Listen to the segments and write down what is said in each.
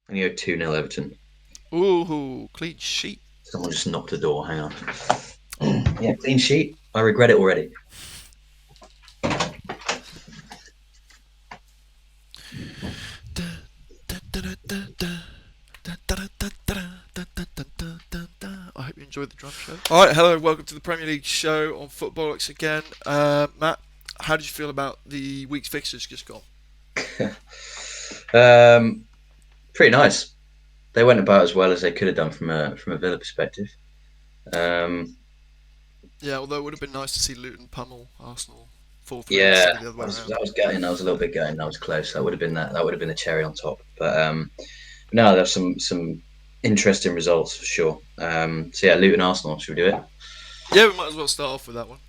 I'm going to go 2-0 Everton. Ooh, clean sheet. Someone just knocked the door. Hang on. Yeah, clean sheet. I regret it already. I hope you enjoyed the drum show. All right, hello, welcome to the Premier League show on Footballix again. Matt, how did you feel about the week's fixtures just gone? um, Pretty nice. They went about as well as they could have done from a Villa perspective. Um, Yeah, although it would have been nice to see Luton pummel Arsenal 4-3 yeah, instead of the other way around. that was gutting. That was a little bit gutting. That was close. That would have been that. That would have been the cherry on top. But no, there's some interesting results for sure. So yeah, Luton Arsenal. Should we do it? Yeah, we might as well start off with that one.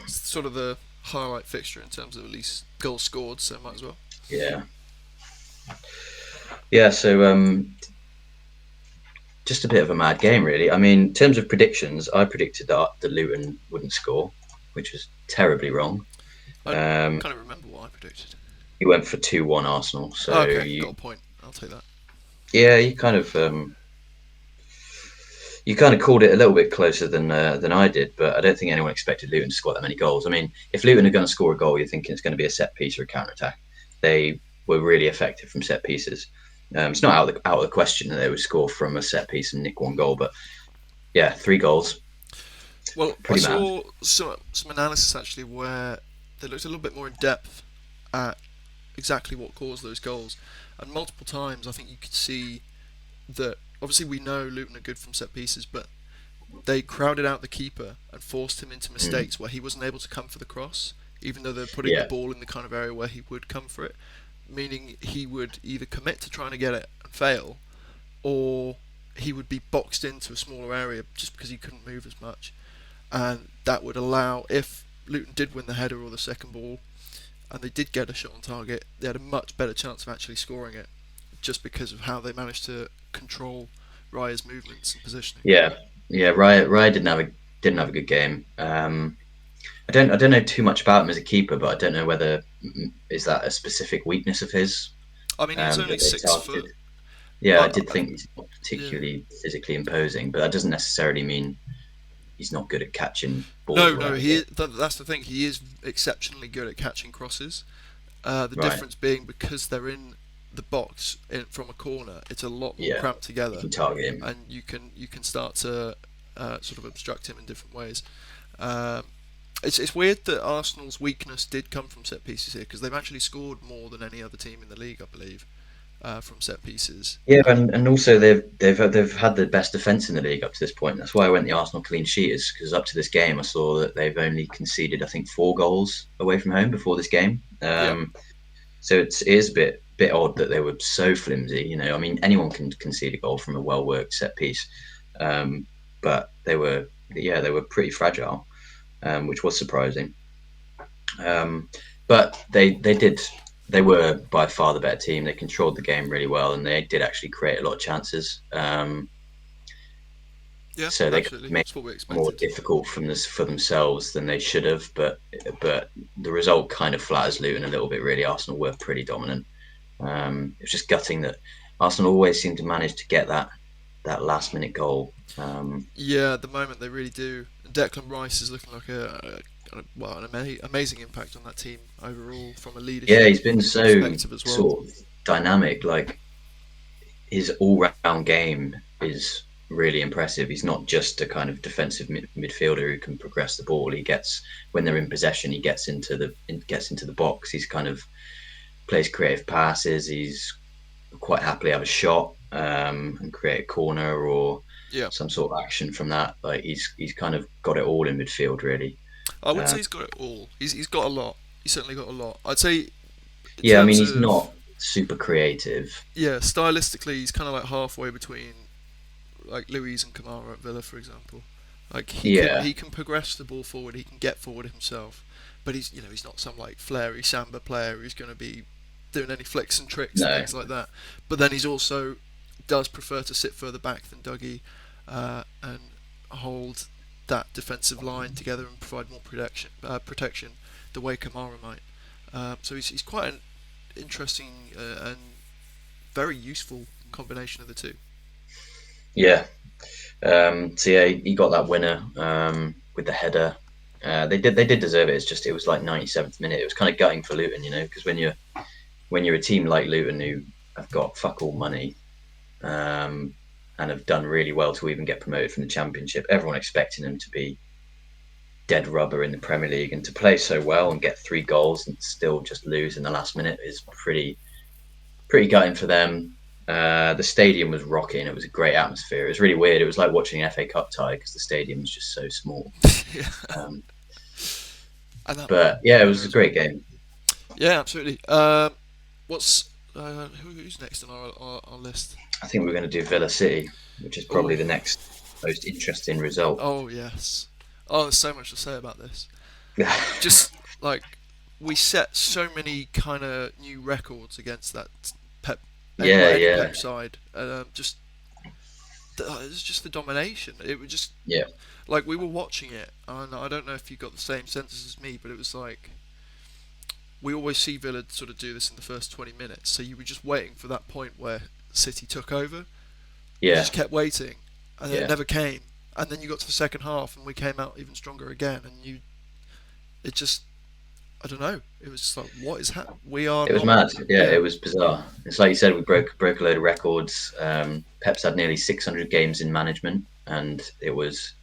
It's sort of the highlight fixture in terms of at least goals scored, so might as well. Yeah, yeah. So just a bit of a mad game, really. I mean, in terms of predictions, I predicted that the Luton wouldn't score, which was terribly wrong. I Um, can't even remember what I predicted. you went for 2-1 Arsenal, so Oh, okay, got a point. I'll take that. yeah, you kind of called it a little bit closer than I did, but I don't think anyone expected Luton to score that many goals. I mean, if Luton are going to score a goal, you're thinking it's going to be a set piece or a counter attack. They were really effective from set pieces. It's not out of the question that they would score from a set piece and nick one goal, but yeah, 3 goals, Well, I pretty mad. saw some analysis actually where they looked a little bit more in depth at exactly what caused those goals, and multiple times I think you could see that obviously we know Luton are good from set pieces, but they crowded out the keeper and forced him into Mm, mistakes where he wasn't able to come for the cross, even though they're putting the yeah, ball in the kind of area where he would come for it, meaning he would either commit to trying to get it and fail, or he would be boxed into a smaller area just because he couldn't move as much. And that would allow, if Luton did win the header or the second ball, and they did get a shot on target, they had a much better chance of actually scoring it, just because of how they managed to control Raya's movements and positioning. yeah, yeah. Raya didn't have a good game. I don't know too much about him as a keeper, but I don't know whether is that a specific weakness of his I mean, he's only that they 6 foot. targeted. Yeah, I I, did I, think he's not yeah. particularly physically imposing, but that doesn't necessarily mean he's not good at catching balls No, or no, whatever. he. That's the thing. He is exceptionally good at catching crosses. The Right. difference being because they're in the box from a corner, it's a lot more Yeah, cramped you together, can target him. and you can start to sort of obstruct him in different ways. Um, it's weird that Arsenal's weakness did come from set pieces here because they've actually scored more than any other team in the league, I believe, from set pieces. Yeah, and also they've had the best defense in the league up to this point. That's why I went the Arsenal clean sheet is because up to this game I saw that they've only conceded I think 4 goals away from home before this game. Yeah, So it is a bit odd that they were so flimsy. I mean anyone can concede a goal from a well worked set piece, um, but they were pretty fragile, which was surprising. Um, but they were by far the better team. They controlled the game really well, and they did actually create a lot of chances. yeah, So they absolutely. made That's what we it more expected. difficult from this for themselves than they should have. But the result kind of flatters Luton a little bit. Really, Arsenal were pretty dominant. It was just gutting that Arsenal always seem to manage to get that last minute goal. Yeah, at the moment they really do. Declan Rice is looking like well, an amazing impact on that team overall from a Yeah, leadership he's been so perspective as well. sort of dynamic. Like his all-round game is really impressive. He's not just a kind of defensive midfielder who can progress the ball. He gets when they're in possession, he gets into the box. He's kind of plays creative passes. He's quite happily have a shot and create a corner or Yeah, some sort of action from that. Like he's kind of got it all in midfield, really. I wouldn't say Uh, he's got it all. He's got a lot. He's certainly got a lot. I'd say in yeah, I mean terms he's of not super creative. yeah, stylistically he's kind of like halfway between like Louise and Kamara at Villa, for example. Like Yeah, he can progress the ball forward. He can get forward himself, but he's not some like flary samba player who's going to be doing any flicks and tricks and no, things like that. But then he's also does prefer to sit further back than Dougie and hold that defensive line together and provide more protection the way Kamara might. So he's quite an interesting and very useful combination of the two. Yeah. So yeah, he got that winner with the header. They did deserve it. It's just it was like 97th minute. It was kind of gutting for Luton, because when you're a team like Luton who have got fuck all money, and have done really well to even get promoted from the Championship, everyone expecting them to be dead rubber in the Premier League, and to play so well and get 3 goals and still just lose in the last minute is pretty gutting for them. The stadium was rocking. It was a great atmosphere. It was really weird. It was like watching an FA Cup tie because the stadium was just so small. Yeah, Um, and that but yeah, it weather was a as well. great game. Yeah, absolutely. What's who's next on our list? I think we're going to do Villa City, which is probably Oh, the next most interesting result. oh yes. Oh, there's so much to say about this. Just like we set so many kind of new records against that Pep, Yeah, any yeah, Pep side, and just it was just the domination. It was just yeah, like we were watching it, and I don't know if you got the same senses as me, but it was like we always see Villa sort of do this in the first 20 minutes. So you were just waiting for that point where City took over. You yeah, just kept waiting, and then it yeah. never came. And then you got to the second half, and we came out even stronger again. And it just, I don't know. It was just like, what is happening? We are It was not, mad. Yeah, yeah, it was bizarre. It's like you said, we broke a load of records. Pep's had nearly 600 games in management, and it was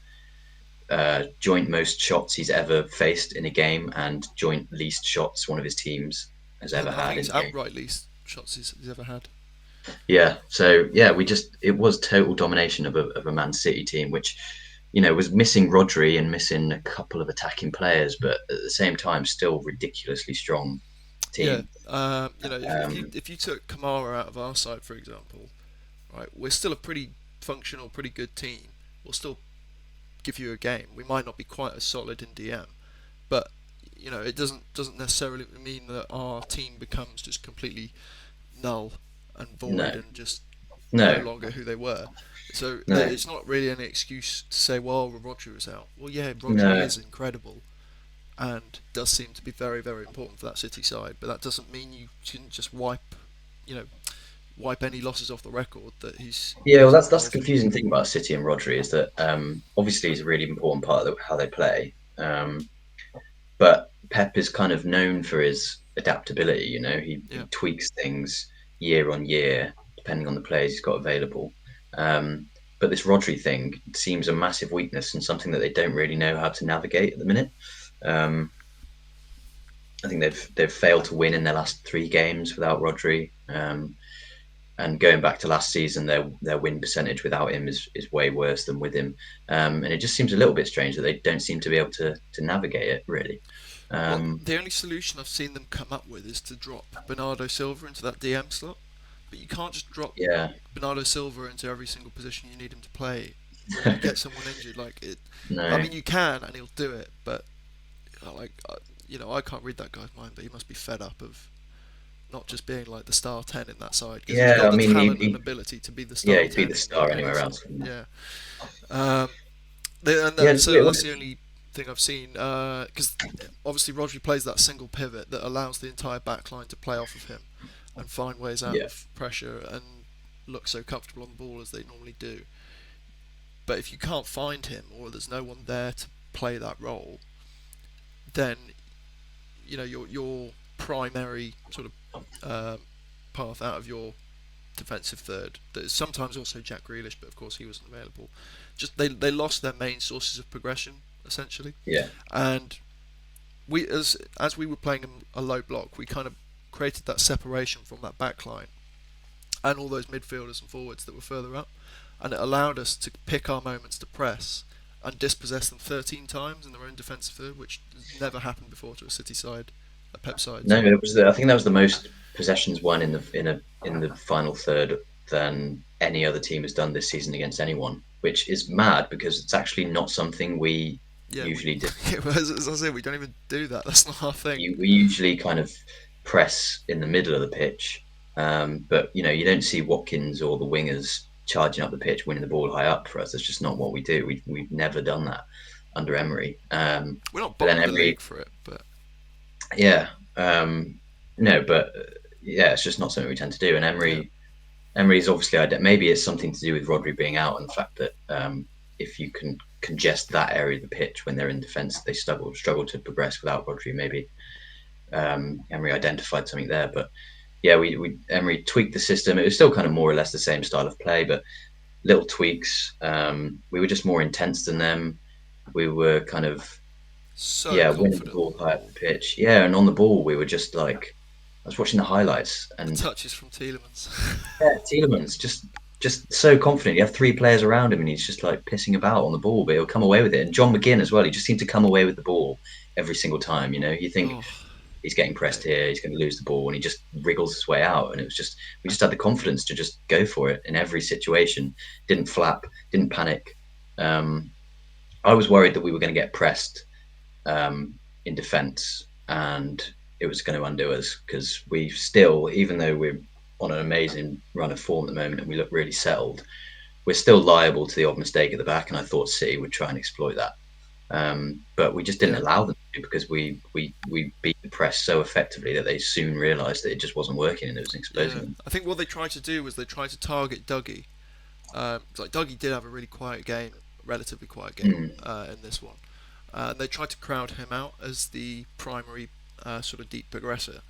joint most shots he's ever faced in a game, and joint least shots one of his teams has ever I had think in it's a game. outright least shots he's ever had. Yeah. So yeah, it was total domination of a Man City team, which was missing Rodri and missing a couple of attacking players, but at the same time, still ridiculously strong Yeah, team. if Um, if you took Kamara out of our side, for example, right, we're still a pretty functional, pretty good team. We'll still give you a game. We might not be quite as solid in DM, but it doesn't necessarily mean that our team becomes just completely null and no, void and just no no, longer who they were. So no, it's not really any excuse to say, well, Rodri was out. Well, yeah, Rodri no. is incredible and does seem to be very, very important for that City side, but that doesn't mean you can just you know, wipe any losses off the record that Yeah, well, he's that's the involved in. confusing thing about City and Rodri is that obviously he's a really important part of how they play, but Pep is kind of known for his adaptability. He Yeah, tweaks things year on year depending on the players he's got available. But this Rodri thing seems a massive weakness and something that they don't really know how to navigate at the minute. Um, I think they've failed to win in their last 3 games without Rodri. And going back to last season, their win percentage without him is way worse than with him. And it just seems a little bit strange that they don't seem to be able to navigate it really. well, Um, the only solution I've seen them come up with is to drop Bernardo Silva into that DM slot, but you can't just drop yeah, Bernardo Silva into every single position you need him to play when you get someone injured. Like it, I no, mean, you can and he'll do it, but like I can't read that guy's mind, but he must be fed up of not just being like the star 10 in that side because he's yeah. got I the mean, talent and ability to be the yeah, star he'd be 10 the star in anywhere anywhere. else. Yeah. Um, Yeah, it's a so bit that's weird. the only thing I've seen because obviously Rodri plays that single pivot that allows the entire back line to play off of him and find ways out Yeah, of pressure and look so comfortable on the ball as they normally do. But if you can't find him or there's no one there to play that role, then your primary sort of path out of your defensive third. That is sometimes also Jack Grealish, but of course he wasn't available. Just they lost their main sources of progression essentially, yeah, and we as we were playing a low block, we kind of created that separation from that back line and all those midfielders and forwards that were further up, and it allowed us to pick our moments to press and dispossess them 13 times in their own defensive third, which has never happened before to a City side, a Pep side. no. Sorry. It was. I think that was the most possessions won in the final third than any other team has done this season against anyone, which is mad because it's actually not something we Yeah, usually do. as I said, we don't even do that. That's not our thing. We usually kind of press in the middle of the pitch, but you don't see Watkins or the wingers charging up the pitch, winning the ball high up for us. That's just not what we do. We've never done that under Emery. We're not But then bottom of the Emery, league for it, but yeah, no, but yeah, it's just not something we tend to do. And yeah, Emery Emery's obviously maybe it's something to do with Rodri being out and the fact that if you can congest that area of the pitch when they're in defence, they struggle to progress without Rodri. Maybe Emery identified something there, but yeah, we Emery tweaked the system. It was still kind of more or less the same style of play, but little tweaks. We were just more intense than them. We were kind of So winning the confident ball on the high up ball. the pitch. Yeah, and on the ball we were just like I was watching the highlights The and touches from Tielemans. yeah, Tielemans just so confident. You have three players around him, and he's just like pissing about on the ball, but he'll come away with it. And John McGinn as well. He just seemed to come away with the ball every single time. You know, you think Oh, he's getting pressed mate. here, he's going to lose the ball, and he just wriggles his way out. And it was just we just had the confidence to just go for it in every situation. Didn't flap, didn't panic. Um, I was worried that we were going to get pressed in defence, and it was going to undo us because we still, even though we're on an amazing run of form at the moment and we look really settled, we're still liable to the odd mistake at the back. And I thought City would try and exploit that, but we just didn't Yeah. allow them to because we beat the press so effectively that they soon realised that it just wasn't working and it was exposing Yeah. them. I think what they tried to do was they tried to target Dougie. Like Dougie did have a really quiet game, relatively quiet game Mm, in this one. They tried to crowd him out as the primary sort of deep progressor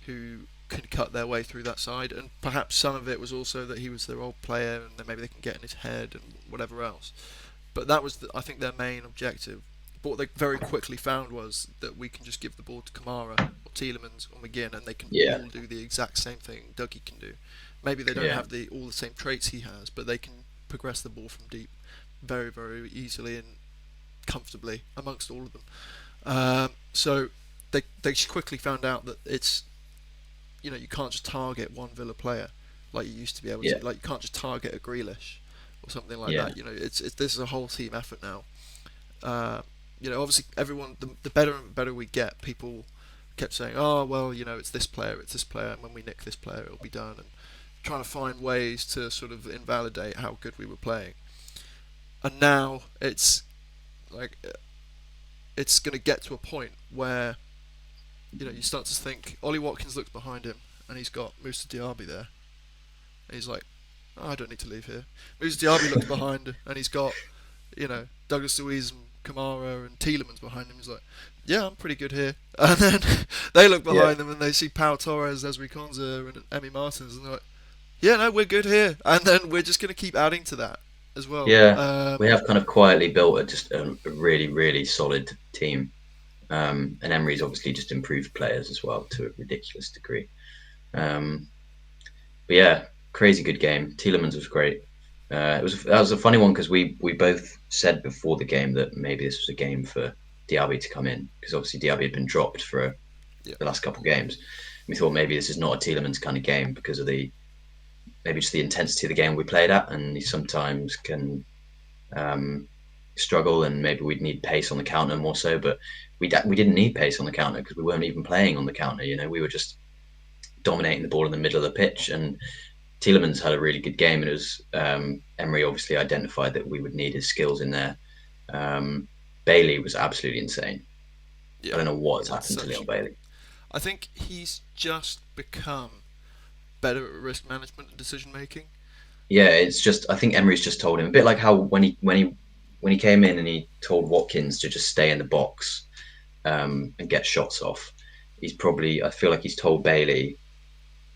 who could cut their way through that side, and perhaps some of it was also that he was their old player and then maybe they can get in his head and whatever else. But that was, I think, their main objective. But what they very quickly found was that we can just give the ball to Kamara or Tielemans or McGinn, and they can yeah, all do the exact same thing Dougie can do. Maybe they don't yeah, have all the same traits he has, but they can progress the ball from deep very, very easily and comfortably amongst all of them. So they quickly found out that it's, you can't just target one Villa player like you used to be able yeah, to. Like, you can't just target a Grealish or something like yeah, that. It's this is a whole team effort now. Obviously everyone, the better and better we get, people kept saying, oh well, it's this player, and when we nick this player, it'll be done, and trying to find ways to sort of invalidate how good we were playing. And now like it's going to get to a point where you start to think Ollie Watkins looks behind him and he's got Moussa Diaby there. And he's like, oh, I don't need to leave here. Moussa Diaby looks behind and he's got Douglas Luiz and Kamara and Tielemans behind him. He's like, yeah, I'm pretty good here. And then they look yeah, behind them and they see Pau Torres, Esri Konza, and Emi Martins, and they're like, yeah, no, we're good here. And then we're just going to keep adding to that as well. yeah. We have kind of quietly built a really really solid team. And Emery's obviously just improved players as well to a ridiculous degree. Um, but yeah, crazy good game. Tielemans was great. That was a funny one because we both said before the game that maybe this was a game for Diaby to come in because obviously Diaby had been dropped for Yeah, the last couple of games. We thought maybe this is not a Tielemans kind of game because of the maybe just the intensity of the game we played at, and he sometimes can um, struggle, and maybe we'd need pace on the counter more so. But we didn't need pace on the counter because we weren't even playing on the counter. You know, we were just dominating the ball in the middle of the pitch, and Tielemans had a really good game, and it was Emery obviously identified that we would need his skills in there. Um, Bailey was absolutely insane. I yeah. don't know what's It's happened to such. Leon Bailey. I think he's just become better at risk management and decision making. Yeah, it's just I think Emery's just told him a bit like how when he came in and he told Watkins to just stay in the box and get shots off. I feel like he's told Bailey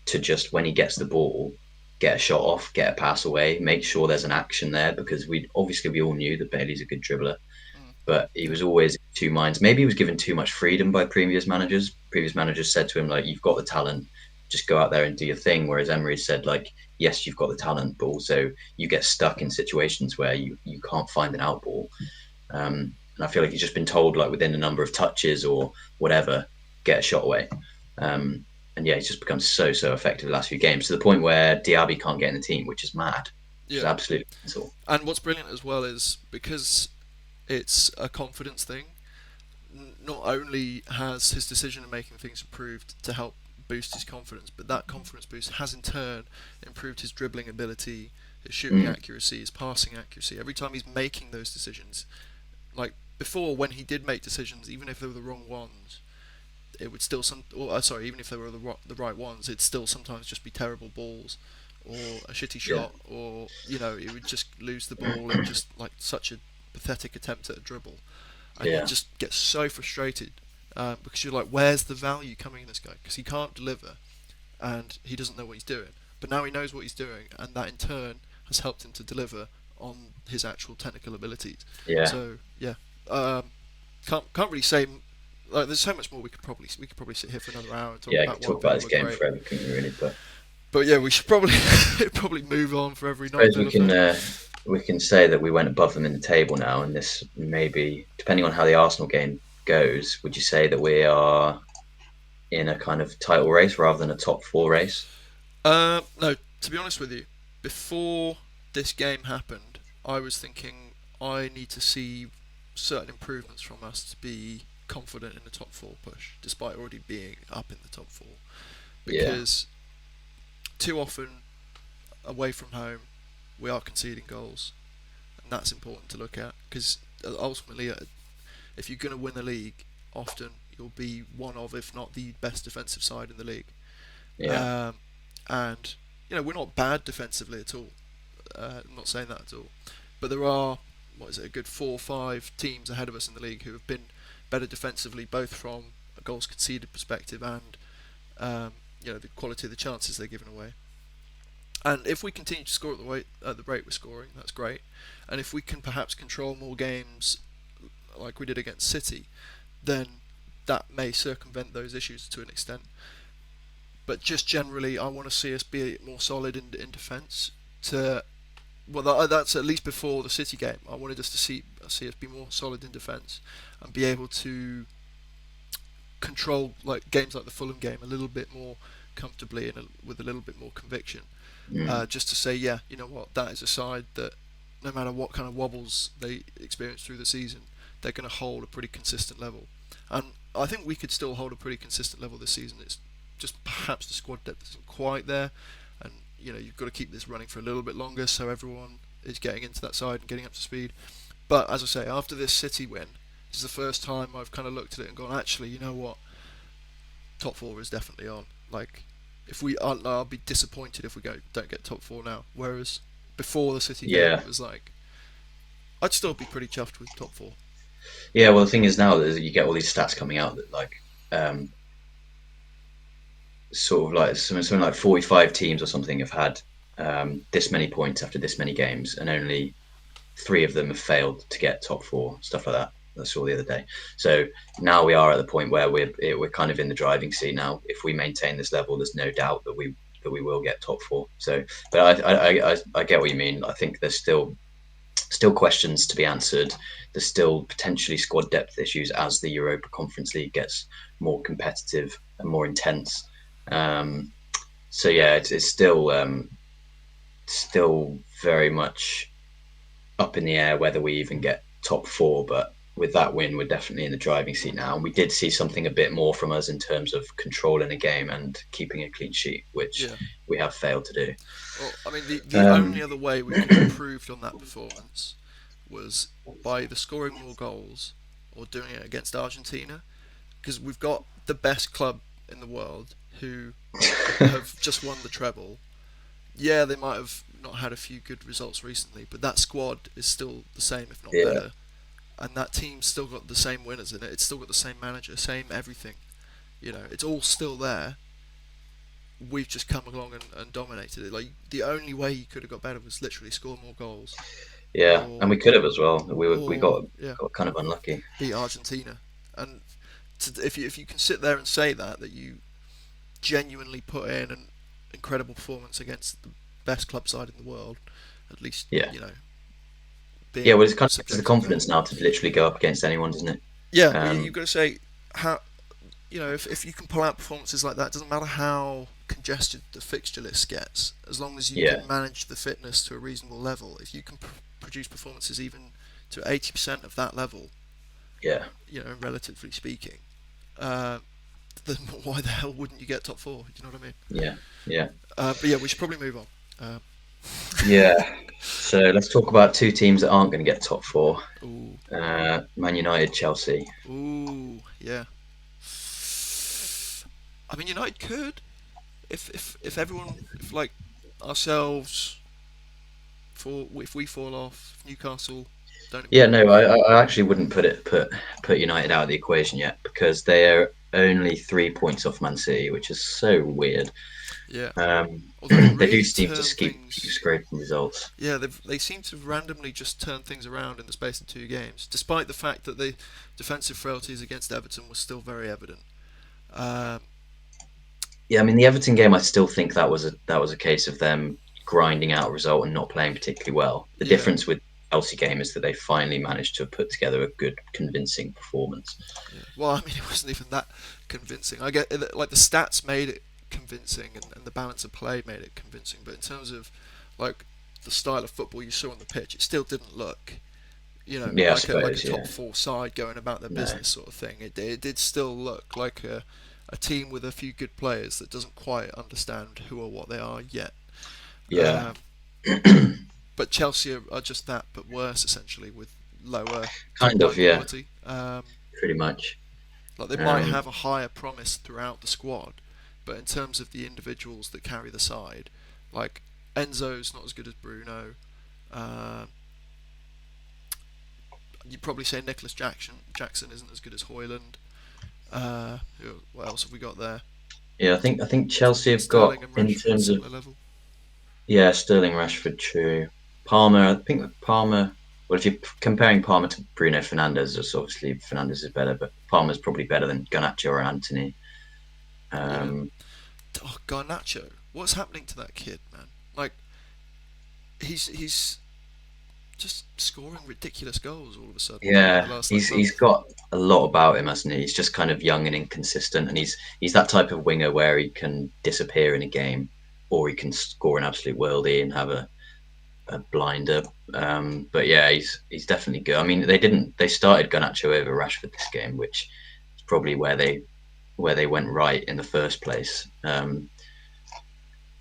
to just when he gets the ball, get a shot off, get a pass away, make sure there's an action there because we all knew that Bailey's a good dribbler, Mm, but he yeah, was always in two minds. Maybe he was given too much freedom by previous managers. Previous managers said to him like, "You've got the talent, just go out there and do your thing." Whereas Emery said like, "Yes, you've got the talent, but also you get stuck in situations where you can't find an out ball." And I feel like he's just been told like within a number of touches or whatever, get a shot away. And yeah, he's just become so effective the last few games to the point where Diaby can't get in the team, which is mad, which is yeah. absolutely mental. And what's brilliant as well is because it's a confidence thing. Not only has his decision making things improved to help boost his confidence, but that confidence boost has in turn improved his dribbling ability, his shooting Mm, accuracy, his passing accuracy. Every time he's making those decisions, like before, when he did make decisions, even if they were the wrong ones, it would still even if they were the right ones, it'd still sometimes just be terrible balls, or a shitty Yeah, shot, or he would just lose the ball in just like such a pathetic attempt at a dribble, and you yeah, just get so frustrated because you're like, where's the value coming in this guy? Because he can't deliver and he doesn't know what he's doing. But now he knows what he's doing, and that in turn has helped him to deliver on his actual technical abilities. yeah, So yeah, um, can't really say. Like, there's so much more we could probably sit here for another hour and talk yeah. I about could why talk about Villa this were game great. forever, couldn't we? Really, but But yeah, we should probably probably move on for every I suppose non-Villa fan. we can say that we went above them in the table now, and this maybe depending on how the Arsenal game goes. Would you say that we are in a kind of title race rather than a top four race? No, to be honest with you, before this game happened, I was thinking I need to see certain improvements from us to be confident in the top four push, despite already being up in the top four. Yeah, Because too often, away from home, we are conceding goals, and that's important to look at. Because ultimately, if you're going to win the league, often you'll be one of, if not the best defensive side in the league. yeah, Um, and we're not bad defensively at all. I'm not saying that at all. But there are, what is it, a good 4 or 5 teams ahead of us in the league who have been better defensively, both from a goals conceded perspective and the quality of the chances they're giving away. And if we continue to score at the rate we're scoring, that's great. And if we can perhaps control more games like we did against City, then that may circumvent those issues to an extent. But just generally, I want to see us be more solid in defence. That's at least before the City game. I wanted us to see us be more solid in defence and be able to control like games like the Fulham game a little bit more comfortably and with a little bit more conviction. mm, Just to say, yeah, you know what, that is a side that no matter what kind of wobbles they experience through the season, they're going to hold a pretty consistent level. And I think we could still hold a pretty consistent level this season. It's just perhaps the squad depth isn't quite there, and you've got to keep this running for a little bit longer so everyone is getting into that side and getting up to speed. But as I say, after this City win, this is the first time I've kind of looked at it and gone, actually, you know what, top four is definitely on. Like, if we aren't, I'll be disappointed if we don't get top four now. Whereas before the City game, yeah, it was like I'd still be pretty chuffed with top four. yeah. Well, the thing is now that you get all these stats coming out that like um, sort of like something like 45 teams or something have had this many points after this many games, and only three of them have failed to get top four, stuff like that. I saw the other day. So now we are at the point where we're kind of in the driving seat now. If we maintain this level, there's no doubt that we will get top four. So, but I get what you mean. I think there's still questions to be answered. There's still potentially squad depth issues as the Europa Conference League gets more competitive and more intense. Um, so yeah, it's still very much up in the air whether we even get top four. But with that win, we're definitely in the driving seat now. And we did see something a bit more from us in terms of controlling a game and keeping a clean sheet, which Yeah. we have failed to do. Well, I mean, the only Um, other way we could have improved on that performance was by either scoring more goals or doing it against Argentina, because we've got the best club in the world who have just won the treble. Yeah, they might have not had a few good results recently, but that squad is still the same, if not yeah, better. And that team's still got the same winners in it. It's still got the same manager, same everything. It's all still there. We've just come along and dominated it. Like, the only way you could have got better was literally score more goals, yeah, or and we could have as well. We or yeah, got kind of unlucky. beat Argentina. And if you can sit there and say that you genuinely put in an incredible performance against the best club side in the world, at least Yeah, yeah. being Well, it's kind of gives us the subjective about it. confidence now to literally go up against anyone, doesn't it? Yeah, well, you've Um, got to say how if you can pull out performances like that, it doesn't matter how congested the fixture list gets, as long as you yeah, can manage the fitness to a reasonable level. If you can produce performances even to 80% of that level, yeah, relatively speaking, uh, then why the hell wouldn't you get top four? Do you know what I mean? yeah, yeah, But yeah, we should probably move on. yeah. So let's talk about two teams that aren't going to get top four. Ooh, Man United, Chelsea. ooh, yeah. I mean, United could if everyone if like ourselves for if we fall off, Newcastle don't Yeah, improve. no, I actually wouldn't put United out of the equation yet because they're only 3 points off Man City, which is so weird. Yeah. Um, Although they've they do really seem to turned keep things. scraping results. Yeah, they seem to randomly just turn things around in the space of 2 games, despite the fact that the defensive frailties against Everton were still very evident. Um, Yeah, I mean the Everton game, I still think that was a case of them grinding out a result and not playing particularly well. The yeah, difference with the Chelsea game is that they finally managed to put together a good, convincing performance. yeah. Well, I mean, it wasn't even that convincing. I get like the stats made it convincing, and the balance of play made it convincing. But in terms of like the style of football you saw on the pitch, it still didn't look, Yeah, I like a suppose. top Yeah, four side going about their no, business sort of thing. It did still look like a team with a few good players that doesn't quite understand who or what they are yet. yeah, Um, but Chelsea are just that, but worse essentially with lower top kind line of. Yeah, quality. pretty much. Like they might Um, have a higher promise throughout the squad, but in terms of the individuals that carry the side, like Enzo's not as good as Bruno. Uh, you'd probably say Nicholas Jackson isn't as good as Hoyland. What else have we got there? yeah, I think Chelsea have got Sterling and in Rashford, terms of similar level. yeah Sterling, Rashford, true. Palmer, I think that Palmer. Well, if you're comparing Palmer to Bruno Fernandes, it's obviously Fernandes is better, but Palmer's probably better than Garnacho or Anthony. Yeah. Um, Oh, Garnacho. What's happening to that kid, man? Like he's just scoring ridiculous goals all of a sudden in the Yeah, last like he's month. got a lot about him, hasn't he? He's just kind of young and inconsistent, and he's that type of winger where he can disappear in a game, or he can score an absolute worldie and have a blinder. But yeah, he's definitely good. I mean, they started Garnacho over Rashford this game, which is probably where they went right in the first place.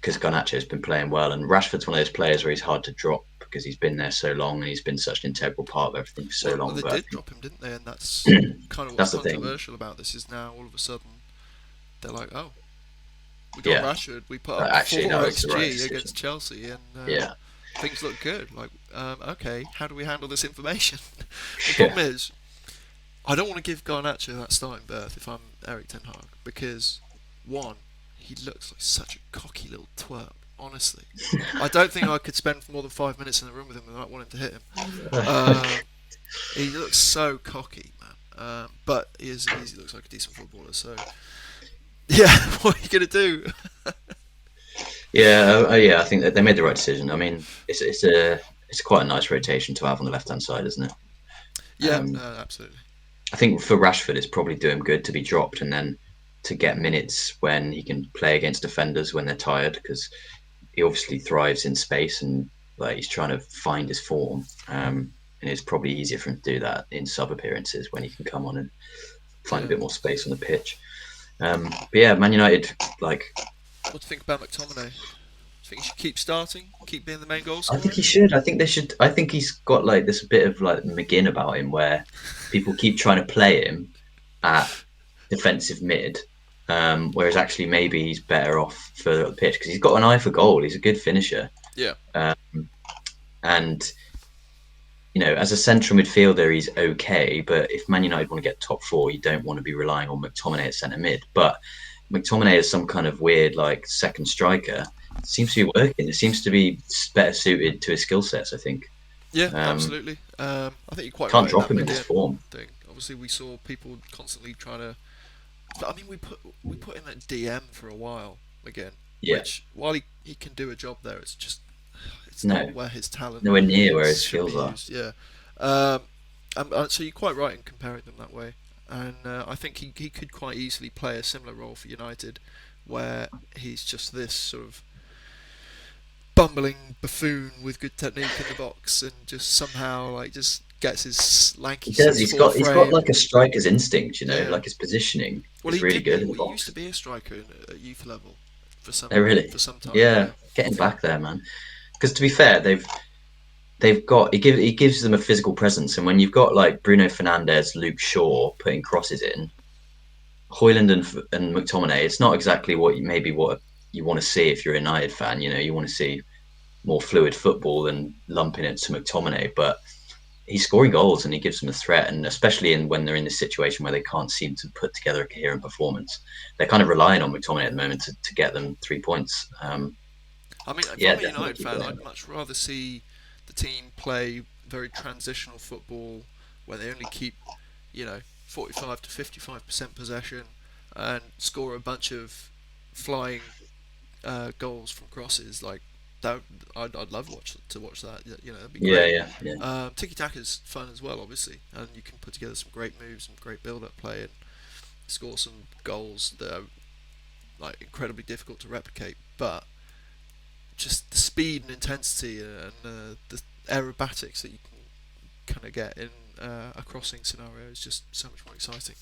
Because Garnacho's been playing well, and Rashford's one of those players where he's hard to drop because he's been there so long and he's been such an integral part of everything for so Well, long. they But I did think drop him, didn't they? And that's kind of what's that's the thing. controversial about this is now all of a sudden they're like, oh, we got Yeah, Rashford, we put up actually, that four was the right XG decision. against Chelsea, and Yeah, things look good. Like, okay, how do we handle this information? The yeah, problem is, I don't want to give Garnacho that starting berth if I'm Eric Ten Hag because one, he looks like such a cocky little twerp. Honestly, I don't think I could spend more than 5 minutes in the room with him without wanting to hit him. Um, he looks so cocky, man. But he looks like a decent footballer. So yeah, what are you gonna do? yeah, yeah. I think that they made the right decision. I mean, it's quite a nice rotation to have on the left hand side, isn't it? Yeah, Um, no, absolutely. I think for Rashford, it's probably do him good to be dropped and then to get minutes when he can play against defenders when they're tired because he obviously thrives in space and like he's trying to find his form. And it's probably easier for him to do that in sub appearances when he can come on and find a Yeah. bit more space on the pitch. But yeah, Man United, like What do you think about McTominay? Think he should keep starting, keep being the main goal I think scorer? he should. I think they should. I think he's got like this bit of like McGinn about him, where people keep trying to play him at defensive mid, whereas actually maybe he's better off further up the pitch because he's got an eye for goal. He's a good finisher, Yeah, um, and as a central midfielder, he's okay. But if Man United want to get top four, you don't want to be relying on McTominay at centre mid. But McTominay is some kind of weird like second striker. It seems to be working. It seems to be better suited to his skill sets. I think. yeah, Um, absolutely. I think you're quite can't right in drop that him in this McGinn form. thing. Obviously, we saw people constantly trying to. But I mean, we put in that DM for a while again, Yeah, which while he can do a job there, it's not no, where his talent nowhere near where his should be skills are. used. Yeah, um, so you're quite right in comparing them that way, and I think he could quite easily play a similar role for United, where he's just this sort of bumbling buffoon with good technique in the box and just somehow like just gets his lanky He does. six He's four got he's got frame. like a striker's instinct. Yeah. Like his positioning Well, is he really did. good in the He used to box. be a striker at youth level for some Oh, really? for some time. Yeah, Yeah. I getting think. back there, man. Because to be fair, they've got he gives them a physical presence, and when you've got like Bruno Fernandes, Luke Shaw putting crosses in, Hoyland and McTominay, it's not exactly what you want to see if you're a United fan. You know, you want to see more fluid football than lumping it to McTominay. But he's scoring goals and he gives them a threat, and especially when they're in this situation where they can't seem to put together a coherent performance, they're kind of relying on McTominay at the moment to get them 3 points. I mean, if Yeah, I'm a United definitely. fan, I'd much rather see the team play very transitional football where they only keep, 45 to 55% possession and score a bunch of flying goals from crosses. Like that, I'd love to watch that. That'd be Yeah, great. yeah, yeah, Tiki Taka's fun as well, obviously, and you can put together some great moves and great build-up play and score some goals that are like incredibly difficult to replicate. But just the speed and intensity and the aerobatics that you can kind of get in a crossing scenario is just so much more exciting.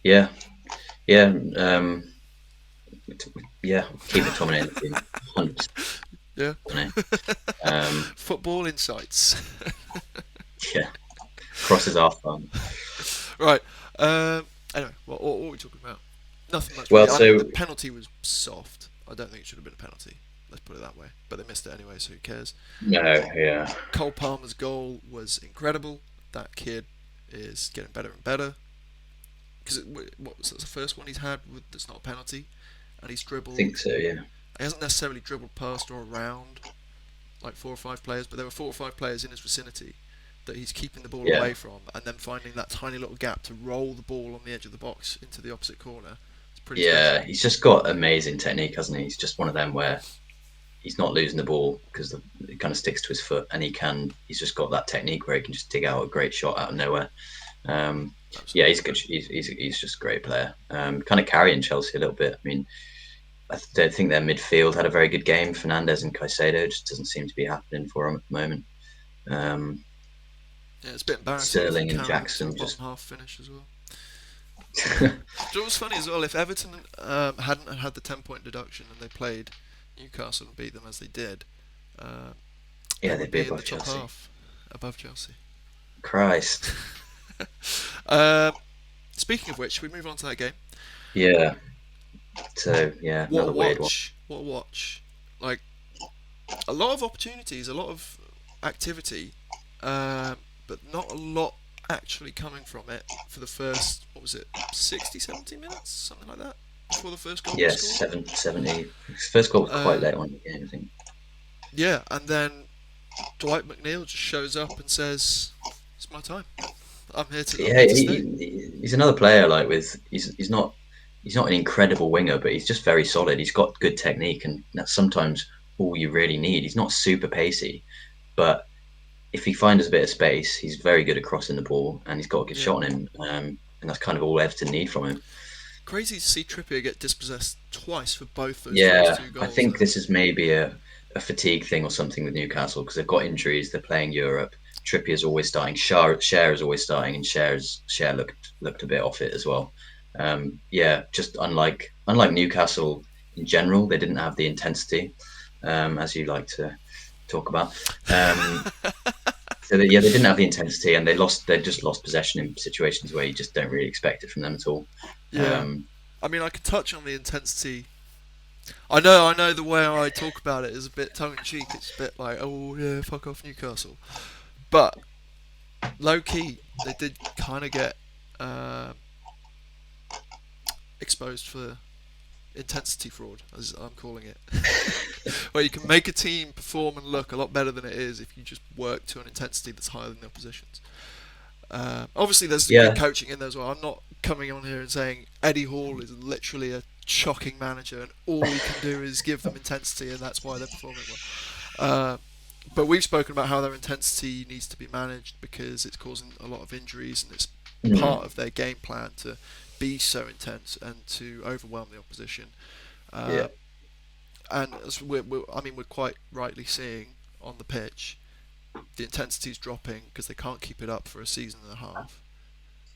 yeah, yeah. Yeah, keep McTominay in the team, 100%. Yeah. Um, Football insights. yeah, crosses are fun. Right. Anyway, what were we talking about? Nothing much Well, really. I mean, the so penalty was soft. I don't think it should have been a penalty. Let's put it that way. But they missed it anyway, so who cares? no, yeah, Cole Palmer's goal was incredible. That kid is getting better and better. Because what was that, the first one he's had that's not a penalty, and he's I think dribbled. so. Yeah, He hasn't necessarily dribbled past or around like 4 or 5 players, but there were 4 or 5 players in his vicinity that he's keeping the ball yeah, away from, and then finding that tiny little gap to roll the ball on the edge of the box into the opposite corner. It's pretty special. yeah. He's just got amazing technique, hasn't he? He's just one of them where he's not losing the ball because it kind of sticks to his foot, and he's just got that technique where he can just dig out a great shot out of nowhere. Yeah, Absolutely. he's good. He's just a great player. Kind of carrying Chelsea a little bit. I mean, I don't think their midfield had a very good game. Fernandez and Caicedo just doesn't seem to be happening for them at the moment. Um, Yeah, it's a bit embarrassing if Sterling and Carrick to a Jackson bottom just. half finish as well. Do you know what's funny as well? If Everton hadn't had the 10 point deduction and they played Newcastle and beat them as they did, uh, they Yeah, they'd would be be in above the top Chelsea. half, above Chelsea. Christ. Um, Speaking of which, we move on to that game. Yeah. So yeah, What a another weird one. watch! What a watch! Like a lot of opportunities, a lot of activity, but not a lot actually coming from it for the first, what was it, 60, 70 minutes? Something like that, before the first goal was Yes, scored. 770. First goal was quite Uh, late on in the game, I think. yeah, and then Dwight McNeil just shows up and says, "It's my time. I'm Yeah, here to stay." he's another player. Like he's not an incredible winger, but he's just very solid. He's got good technique, and that's sometimes all you really need. He's not super pacey, but if he finds a bit of space, he's very good at crossing the ball, and he's got a good Yeah, shot on him. And that's kind of all Everton need from him. crazy to see Trippier get dispossessed twice for both those first Yeah, two I goals, think though. this is maybe a fatigue thing or something with Newcastle because they've got injuries. They're playing Europe. Trippier's always starting. Share is always starting, and Share looked a bit off it as well. Yeah, just unlike Newcastle in general, they didn't have the intensity as you like to talk about. Yeah, they didn't have the intensity, and they just lost possession in situations where you just don't really expect it from them at all. Yeah, Um, I mean, I could touch on the intensity. I know. The way I talk about it is a bit tongue in cheek. It's a bit like, "Oh yeah, fuck off Newcastle," but low key, they did kind of get um exposed for intensity fraud, as I'm calling it, where you can make a team perform and look a lot better than it is if you just work to an intensity that's higher than the opposition's. Obviously, there's some good yeah, coaching in there as well. I'm not coming on here and saying Eddie Hall is literally a shocking manager and all he can do is give them intensity and that's why they're performing well. But we've spoken about how their intensity needs to be managed because it's causing a lot of injuries and it's mm, part of their game plan to be so intense and to overwhelm the opposition. yeah, Uh, and as I mean, we're quite rightly seeing on the pitch the intensity is dropping because they can't keep it up for a season and a half,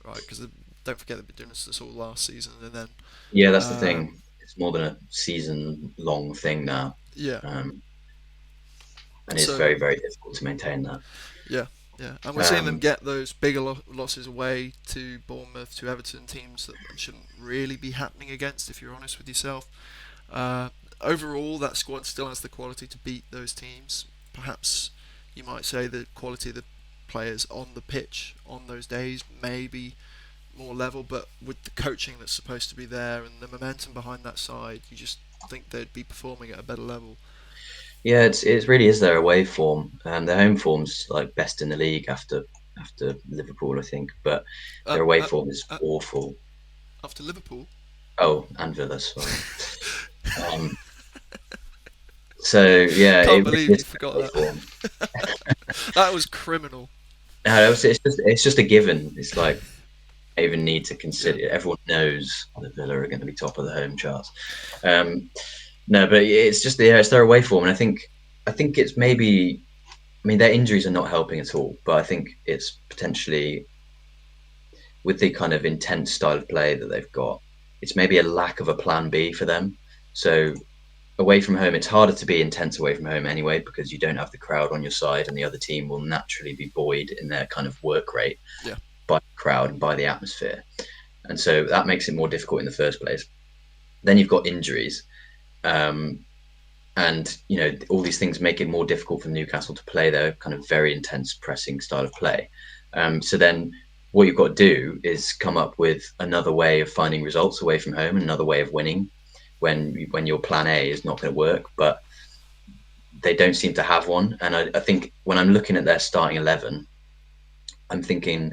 right? Because don't forget they've been doing this all last season, and then yeah. That's the uh, thing. It's more than a season-long thing now, yeah, um, and it's so very, very difficult to maintain that. yeah, yeah, and we're seeing them Um, get those bigger losses away to Bournemouth, to Everton, teams that shouldn't really be happening against, if you're honest with yourself. Uh, Overall, that squad still has the quality to beat those teams. Perhaps you might say the quality of the players on the pitch on those days maybe more level, but with the coaching that's supposed to be there and the momentum behind that side, you just think they'd be performing at a better level. Yeah, it really is their away form. Their home form's like best in the league after Liverpool, I think, but Uh, their away uh, form is uh, awful. After Liverpool, Oh, and Villa, sorry. Um, so yeah, it can't really believe you is forgot their away that. form. That was criminal. No, it's just a given. It's like I even need to Yeah, consider. Everyone knows that Villa are going to be top of the home charts. Um, no, but it's just it's their away form, and I think it's maybe. I mean, their injuries are not helping at all, but I think it's potentially with the kind of intense style of play that they've got, it's maybe a lack of a plan B for them. So away from home, it's harder to be intense away from home anyway because you don't have the crowd on your side, and the other team will naturally be buoyed in their kind of work rate yeah, by the crowd and by the atmosphere. And so that makes it more difficult in the first place. Then you've got injuries, um, and all these things make it more difficult for Newcastle to play their kind of very intense pressing style of play. So then what you've got to do is come up with another way of finding results away from home, another way of winning when your plan A is not going to work. But they don't seem to have one. And I think when I'm looking at their starting 11, I'm thinking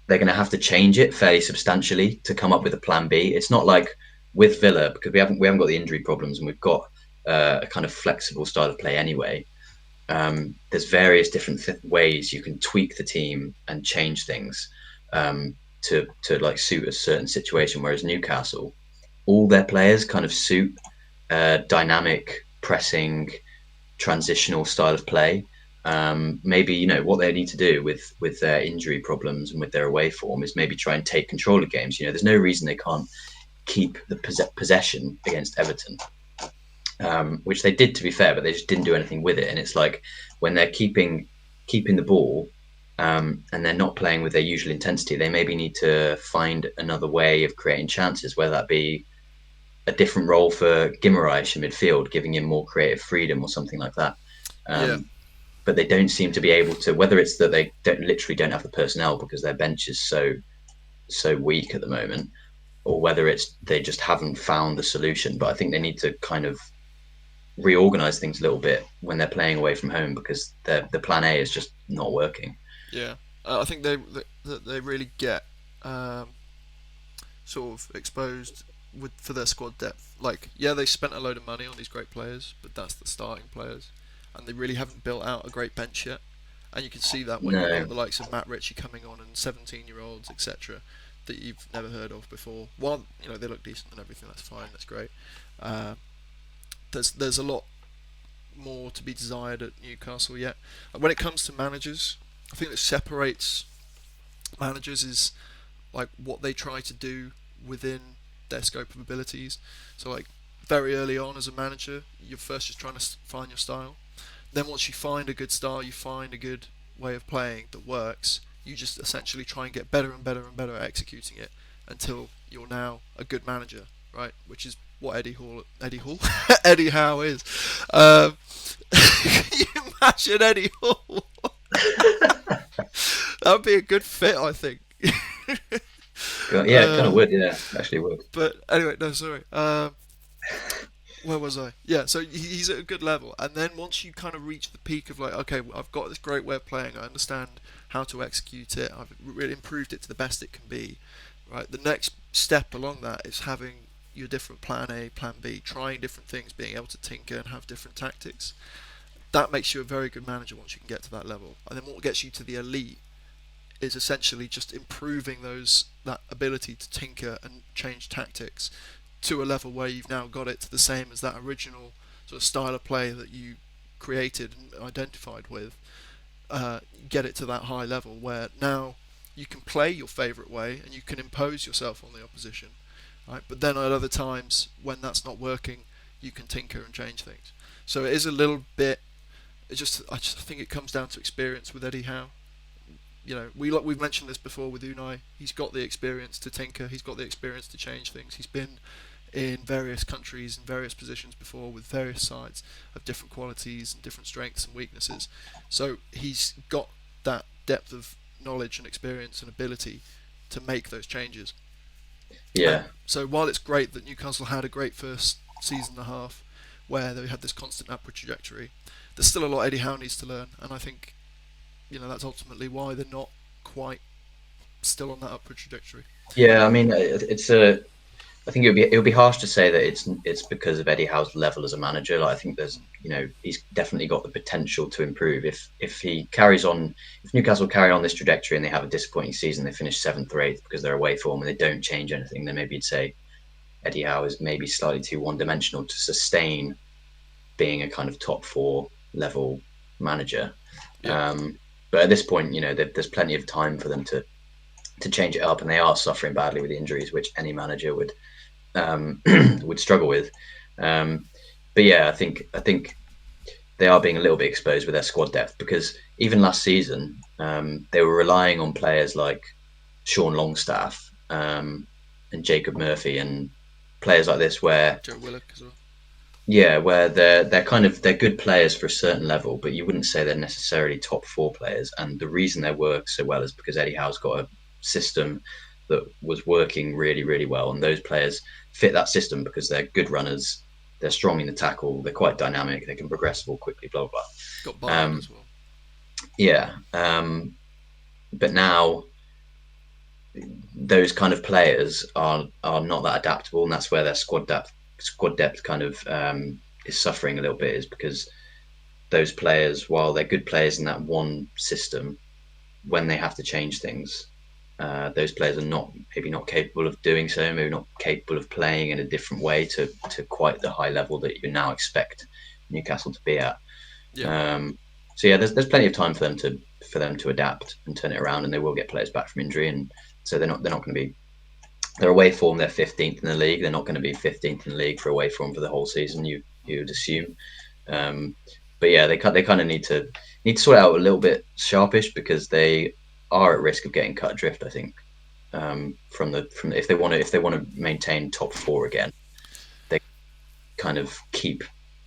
they're going to have to change it fairly substantially to come up with a plan B. It's not like with Villa because we haven't got the injury problems and we've got a kind of flexible style of play anyway. There's various different ways you can tweak the team and change things to like suit a certain situation. Whereas Newcastle, all their players kind of suit dynamic pressing transitional style of play. Maybe what they need to do with their injury problems and with their away form is maybe try and take control of games. There's no reason they can't keep the possession against Everton, which they did to be fair, but they just didn't do anything with it. And it's like when they're keeping the ball and they're not playing with their usual intensity, they maybe need to find another way of creating chances, whether that be a different role for Guimaraes in midfield, giving him more creative freedom or something like that. yeah, Um, but they don't seem to be able to. Whether it's that they literally don't have the personnel because their bench is so weak at the moment, or whether it's they just haven't found the solution. But I think they need to kind of reorganize things a little bit when they're playing away from home because the plan A is just not working. yeah. I think they really get um, sort of exposed with for their squad depth. Like, yeah, they spent a load of money on these great players, but that's the starting players, and they really haven't built out a great bench yet. And you can see that when you've No, got the likes of Matt Ritchie coming on and 17-year-olds, etc., that you've never heard of before. While they look decent and everything, that's fine, that's great. Uh, there's a lot more to be desired at Newcastle yet. And when it comes to managers, I think that separates managers is like what they try to do within their scope of abilities. So like very early on as a manager, you're first just trying to find your style. Then once you find a good style, you find a good way of playing that works. You just essentially try and get better and better and better at executing it until you're now a good manager, right? Which is what Eddie Howe is. Can you imagine Eddie Hall? That would be a good fit, I think. yeah, it kind of uh, would. Yeah, actually would. but anyway, no, sorry. Where was I? Yeah, so he's at a good level, and then once you kind of reach the peak of like, okay, I've got this great way of playing. I understand how to execute it. I've really improved it to the best it can be. Right. The next step along that is having your different plan A, plan B, trying different things, being able to tinker and have different tactics. That makes you a very good manager once you can get to that level. And then what gets you to the elite is essentially just improving that ability to tinker and change tactics to a level where you've now got it to the same as that original sort of style of play that you created and identified with. Get it to that high level where now you can play your favourite way and you can impose yourself on the opposition. Right? But then at other times when that's not working, you can tinker and change things. So it is a little bit. I just think it comes down to experience with Eddie Howe. We've mentioned this before with Unai. He's got the experience to tinker. He's got the experience to change things. He's been in various countries and various positions before with various sides of different qualities and different strengths and weaknesses. So he's got that depth of knowledge and experience and ability to make those changes. Yeah, So while it's great that Newcastle had a great first season and a half where they had this constant upward trajectory, there's still a lot Eddie Howe needs to learn, and I think that's ultimately why they're not quite still on that upward trajectory. yeah. I mean, it's a. I think it would be harsh to say that it's because of Eddie Howe's level as a manager. Like, I think he's definitely got the potential to improve if he carries on. If Newcastle carry on this trajectory and they have a disappointing season, they finish seventh or eighth because they're away form and they don't change anything, then maybe you'd say Eddie Howe is maybe slightly too one dimensional to sustain being a kind of top four level manager. Yeah, But at this point, there's plenty of time for them to change it up, and they are suffering badly with the injuries, which any manager would struggle with. But yeah, I think they are being a little bit exposed with their squad depth because even last season they were relying on players like Sean Longstaff and Jacob Murphy and players like this where Joe Willock as well. yeah, where they're good players for a certain level, but you wouldn't say they're necessarily top four players. And the reason they work so well is because Eddie Howe's got a system that was working really, really well, and those players fit that system because they're good runners, they're strong in the tackle, they're quite dynamic, they can progress the ball quickly, blah blah Got blah. Bayern as well. Yeah, but now those kind of players are not that adaptable, and that's where their squad depth kind of is suffering a little bit, is because those players, while they're good players in that one system, when they have to change things, those players are maybe not capable of doing so, maybe not capable of playing in a different way to quite the high level that you now expect Newcastle to be at. Yeah, So yeah, there's plenty of time for them to adapt and turn it around, and they will get players back from injury, and so they're not going to be. Their away form, they're 15th in the league. They're not going to be 15th in the league for away form for the whole season. You would assume, um, but yeah, they kind of need to sort it out a little bit sharpish because they are at risk of getting cut adrift. I think from if they want to maintain top four again, they kind of keep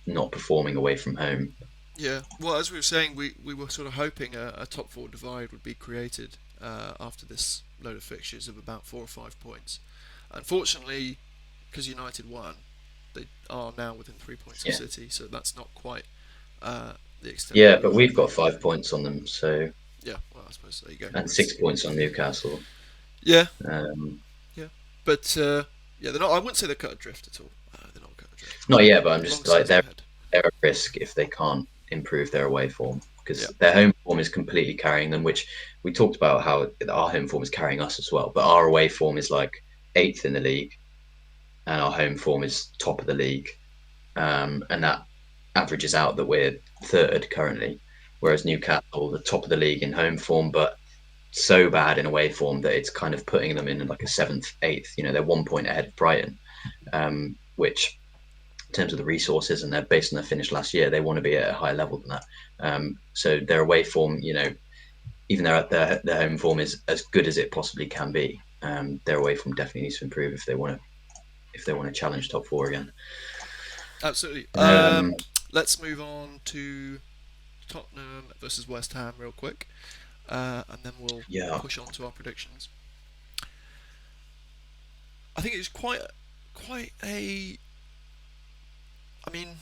not performing away from home. yeah. Well, as we were saying, we were sort of hoping a top four divide would be created after this load of fixtures of about 4 or 5 points. Unfortunately, because United won, they are now within 3 points of Yeah, City, so that's not quite the extent yeah, that we but were we've hoping got for. 5 points on them, so Yeah, well, I suppose there you go. and That's 6 points on Newcastle. yeah, Um, yeah. But yeah, they're not. I wouldn't say they're cut adrift at all. They're not cut adrift. Not yet, but I'm Long just like season they're ahead. they're at risk if they can't improve their away form Yeah, because their home form is completely carrying them. Which we talked about how our home form is carrying us as well, but our away form is like eighth in the league, and our home form is top of the league, and that averages out that we're third currently, whereas Newcastle the top of the league in home form, but so bad in away form that it's kind of putting them in like a seventh, eighth. They're 1 point ahead of Brighton, which in terms of the resources, and they're based on their finish last year, they want to be at a higher level than that. So their away form, even though their home form is as good as it possibly can be, their away form definitely needs to improve if they want to challenge top four again. absolutely. Um, Let's move on to Tottenham versus West Ham real quick, and then we'll yeah, push on to our predictions. I think it's quite a, I mean,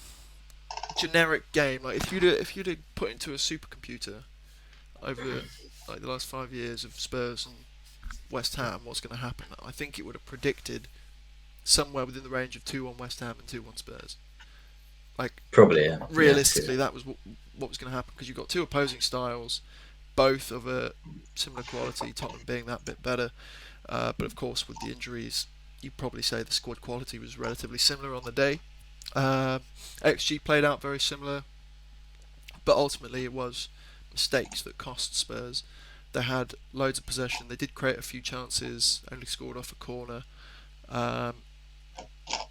generic game. Like if you'd put into a supercomputer over like the last 5 years of Spurs and West Ham, what's going to happen? I think it would have predicted somewhere within the range of 2-1 West Ham and 2-1 Spurs. Like probably, yeah, yeah, realistically, that was what was going to happen because you've got two opposing styles, both of a similar quality. Tottenham being that bit better, but of course with the injuries, you'd probably say the squad quality was relatively similar on the day. Uh, XG played out very similar, but ultimately it was mistakes that cost Spurs. They had loads of possession. They did create a few chances, only scored off a corner, um,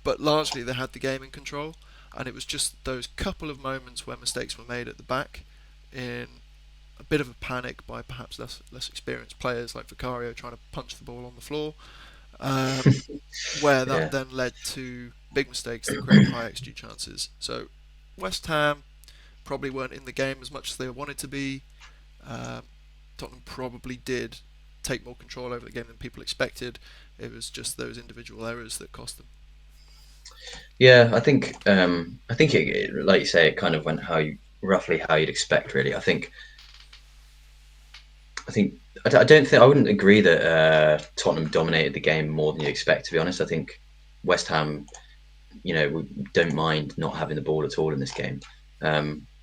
but largely they had the game in control. And it was just those couple of moments where mistakes were made at the back, in a bit of a panic by perhaps less experienced players like Vicario trying to punch the ball on the floor, where that Yeah. then led to big mistakes that created high XG chances. So West Ham probably weren't in the game as much as they wanted to be. Um, Tottenham probably did take more control over the game than people expected. It was just those individual errors that cost them. Yeah, I think like you say, it kind of went roughly how you'd expect, really. I think I don't think I wouldn't agree that Tottenham dominated the game more than you expect. To be honest, I think West Ham, don't mind not having the ball at all in this game.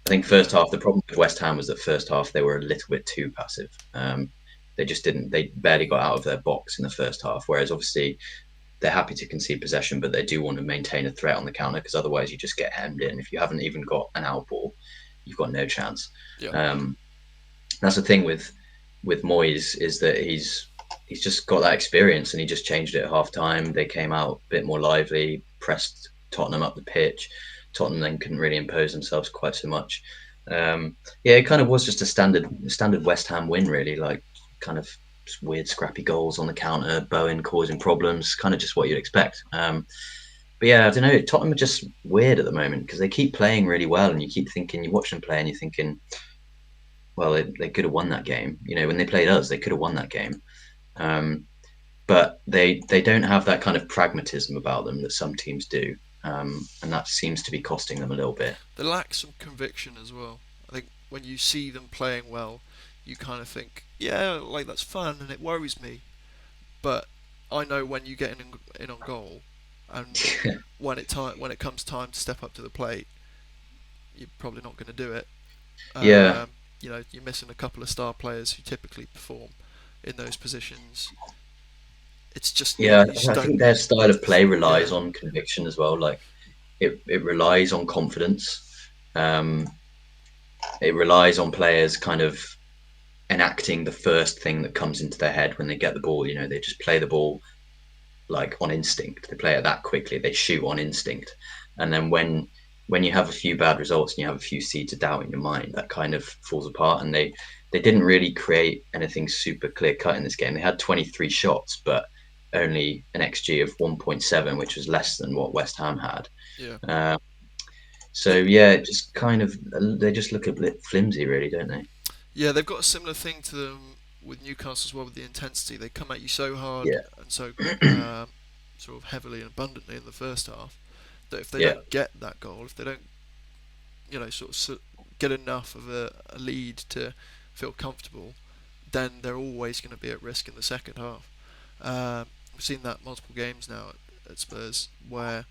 I think first Yeah, half, the problem with West Ham was that first half they were a little bit too passive. They just didn't. They barely got out of their box in the first half. Whereas obviously they're happy to concede possession, but they do want to maintain a threat on the counter because otherwise you just get hemmed in. If you haven't even got an out ball, you've got no chance. yeah. Um, that's the thing with Moyes is that he's just got that experience and he just changed it at half time. They came out a bit more lively, pressed Tottenham up the pitch. Tottenham then couldn't really impose themselves quite so much. Yeah, it kind of was just a standard West Ham win, really. Like kind of weird, scrappy goals on the counter, Bowen causing problems, kind of just what you'd expect. But yeah, I don't know. Tottenham are just weird at the moment because they keep playing really well, and you keep thinking, you watch them play, and you're thinking, well, they could have won that game. When they played us, they could have won that game. Um, but they don't have that kind of pragmatism about them that some teams do, and that seems to be costing them a little bit. They lack some conviction as well. I think when you see them playing well, you kind of think, yeah, like that's fun and it worries me. But I know when you get in on goal, and when it comes time to step up to the plate, you're probably not going to do it. Yeah, You're missing a couple of star players who typically perform in those positions. It's just yeah. you just I don't. think their style of play Yeah, relies on conviction as well. Like it relies on confidence. Um, it relies on players kind of enacting the first thing that comes into their head when they get the ball. They just play the ball like on instinct. They play it that quickly. They shoot on instinct, and then when you have a few bad results and you have a few seeds of doubt in your mind, that kind of falls apart. And they didn't really create anything super clear cut in this game. They had 23 shots, but only an XG of 1.7, which was less than what West Ham had. yeah. Uh, so They, yeah, it just kind of they just look a bit flimsy, really, don't they? yeah, they've got a similar thing to them with Newcastle as well with the intensity. They come at you so hard Yeah, and so sort of heavily and abundantly in the first half that if they yeah, don't get that goal, if they don't, get enough of a lead to feel comfortable, then they're always going to be at risk in the second half. We've seen that multiple games now at Spurs where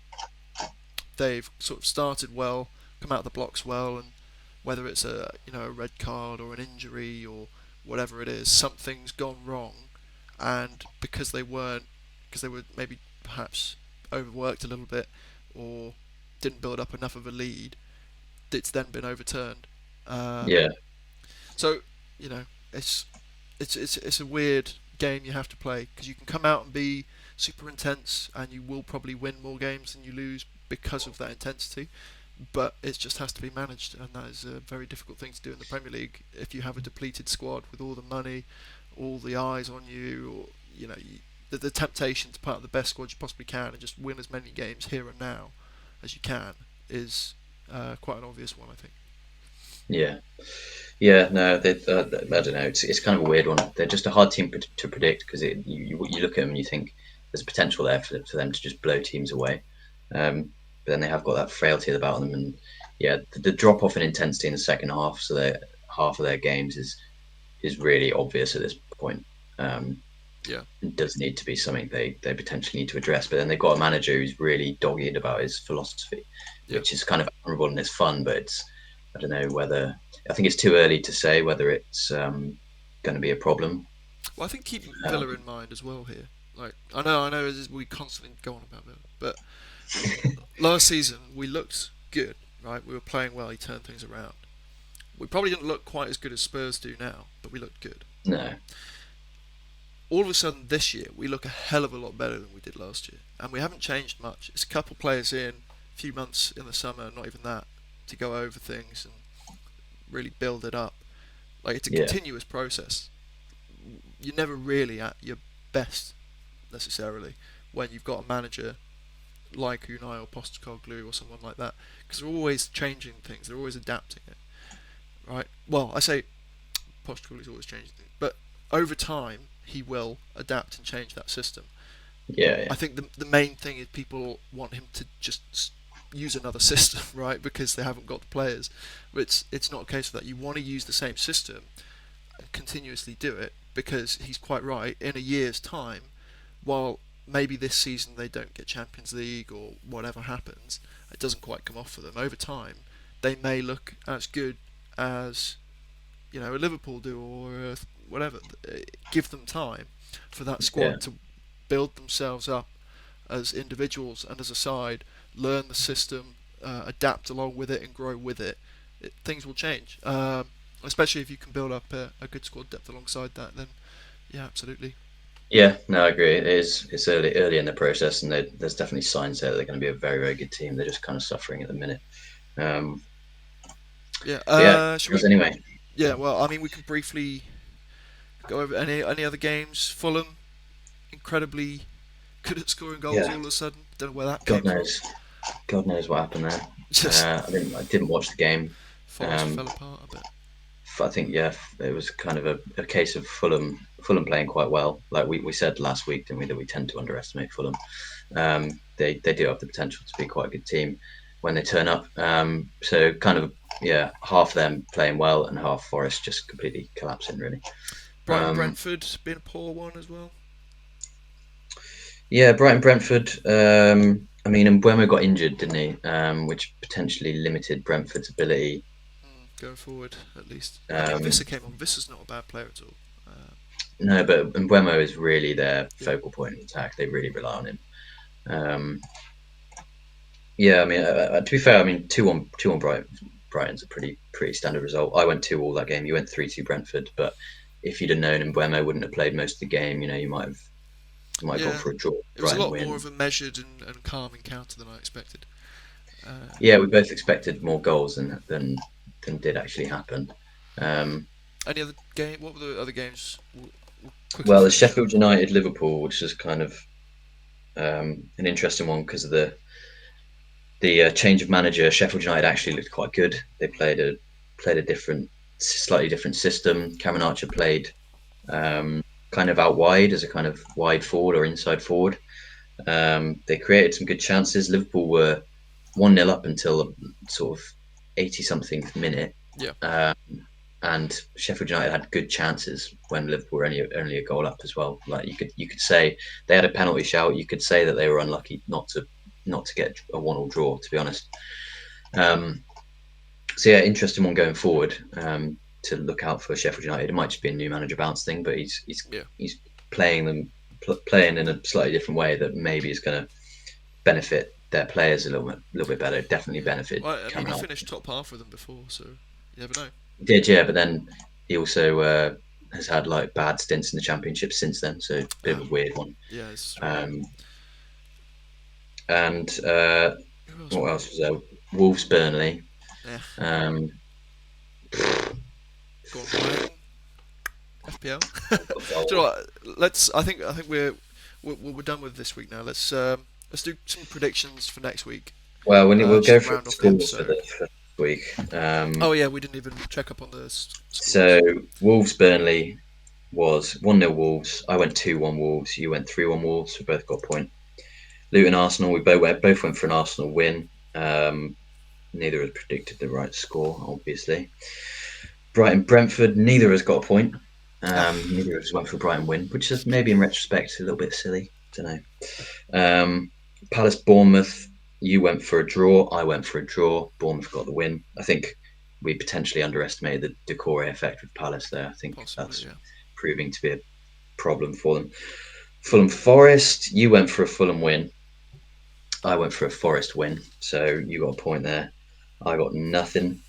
they've sort of started well, come out of the blocks well, and whether it's a red card or an injury or whatever it is, something's gone wrong, and because they were maybe perhaps overworked a little bit or didn't build up enough of a lead, it's then been overturned. Um, yeah, so you know, it's it's a weird game you have to play because you can come out and be super intense and you will probably win more games than you lose because of that intensity. But it just has to be managed, and that is a very difficult thing to do in the Premier League if you have a depleted squad with all the money, all the eyes on you, or the temptation to part of the best squad you possibly can and just win as many games here and now as you can is quite an obvious one, I think. yeah. Yeah, no, I don't know. It's kind of a weird one. They're just a hard team to predict because you look at them and you think there's potential there for them to just blow teams away. But then they have got that frailty about them, and yeah, the drop off in intensity in the second half, so that half of their games is really obvious at this point. Um, Yeah, it does need to be something they potentially need to address. But then they've got a manager who's really dogged about his philosophy, yeah. which is kind of admirable and it's fun, but I don't know whether I think it's too early to say whether it's going to be a problem. Well, I think keep Um, Villa in mind as well here. Like I know, we constantly go on about Villa, but last season we looked good, right? We were playing well. He turned things around. We probably didn't look quite as good as Spurs do now, but we looked good. no, All of a sudden this year we look a hell of a lot better than we did last year, and we haven't changed much. It's a couple players in, a few months in the summer, not even that, to go over things and really build it up. Like it's a yeah, continuous process. You're never really at your best necessarily when you've got a manager like Unai or Postecoglou or someone like that, because they're always changing things, they're always adapting it, right? Well, I say Postecoglou's always changing things, but over time he will adapt and change that system. Yeah, I yeah, think the main thing is people want him to just use another system, right? Because they haven't got the players. But it's not a case of that. You want to use the same system and continuously do it because he's quite right. In a year's time, while maybe this season they don't get Champions League or whatever happens, it doesn't quite come off for them. Over time, they may look as good as a Liverpool do or whatever. Give them time for that yeah. squad to build themselves up as individuals and as a side, learn the system, adapt along with it, and grow with it. Things will change. Especially if you can build up a good squad depth alongside that, then yeah, absolutely. Yeah, no, I agree. It is. It's early in the process, and there's definitely signs there that they're going to be a very, very good team. They're just kind of suffering at the minute. Um, Yeah. but yeah, Should we? anyway. Yeah. Well, I mean, we can briefly go over any other games. Fulham, incredibly good at scoring goals Yeah, all of a sudden. Don't know where that God came from. knows. God knows what happened there. Just I didn't watch the game. Forest Um, fell apart a bit. I think yeah, it was kind of a case of Fulham playing quite well. Like we said last week, didn't we, that we tend to underestimate Fulham. They do have the potential to be quite a good team when they turn up. So kind of yeah, half them playing well and half Forest just completely collapsing really. Brighton Um, Brentford been a poor one as well. yeah, Brighton Brentford. I mean, Mbeumo got injured, didn't he? Which potentially limited Brentford's ability. Going forward, at least. I mean, Um, Visser came on. Visser's not a bad player at all. no, but Mbeumo is really their Yeah, focal point of attack. They really rely on him. Um, yeah, I mean, to be fair, I mean, 2-1 Brighton's a pretty standard result. I went 2 all that game. You went 3-2 Brentford, but if you'd have known Mbeumo wouldn't have played most of the game, you might have gone yeah. for a draw. It was a Brighton lot more win. of a measured and calm encounter than I expected. Uh, Yeah, we both expected more goals than did actually happen. Um, any other game? What were the other games? We'll quickly well, the finish up. Sheffield United Liverpool, which is kind of an interesting one because of the change of manager. Sheffield United actually looked quite good. They played a slightly different system. Cameron Archer played kind of out wide as a kind of wide forward or inside forward. They created some good chances. Liverpool were 1-0 up until sort of 80 something minute. Yeah, Um, and Sheffield United had good chances when Liverpool were only a goal up as well. Like you could say they had a penalty shout. You could say that they were unlucky not to get a 1-1 draw. To be honest, um, so yeah, interesting one going forward. To look out for Sheffield United. It might just be a new manager bounce thing, but yeah. he's playing playing in a slightly different way that maybe is going to benefit their players a little bit better. Definitely Mm. benefit Well, I mean, he Cameron. finished top half with them before, so you never know. Did yeah, but then he also has had like bad stints in the championship since then, so a bit Ah, of a weird one. yeah, it's strange. Um, and Who else were what we? else was there? Wolves Burnley. Yeah, Um, go on, Brighton. FPL. Do you know what? Let's. I think we're done with this week now. Let's do some predictions for next week. well, we'll Just go to for round off the scores for episode. for this week. Oh yeah, we didn't even check up on the scores. So Wolves Burnley was 1-0 Wolves. I went 2-1 Wolves. You went 3-1 Wolves. We both got a point. Luton Arsenal. We both went for an Arsenal win. Neither has predicted the right score, obviously. Brighton Brentford. Neither has got a point. Ah, Neither of us went for a Brighton win, which is maybe in retrospect a little bit silly. Don't know. Palace Bournemouth. You went for a draw. I went for a draw. Bournemouth got the win. I think we potentially underestimated the Decore effect with Palace there. I think possibly, that's yeah. proving to be a problem for them. Fulham Forest. You went for a Fulham win. I went for a Forest win. So you got a point there. I got nothing.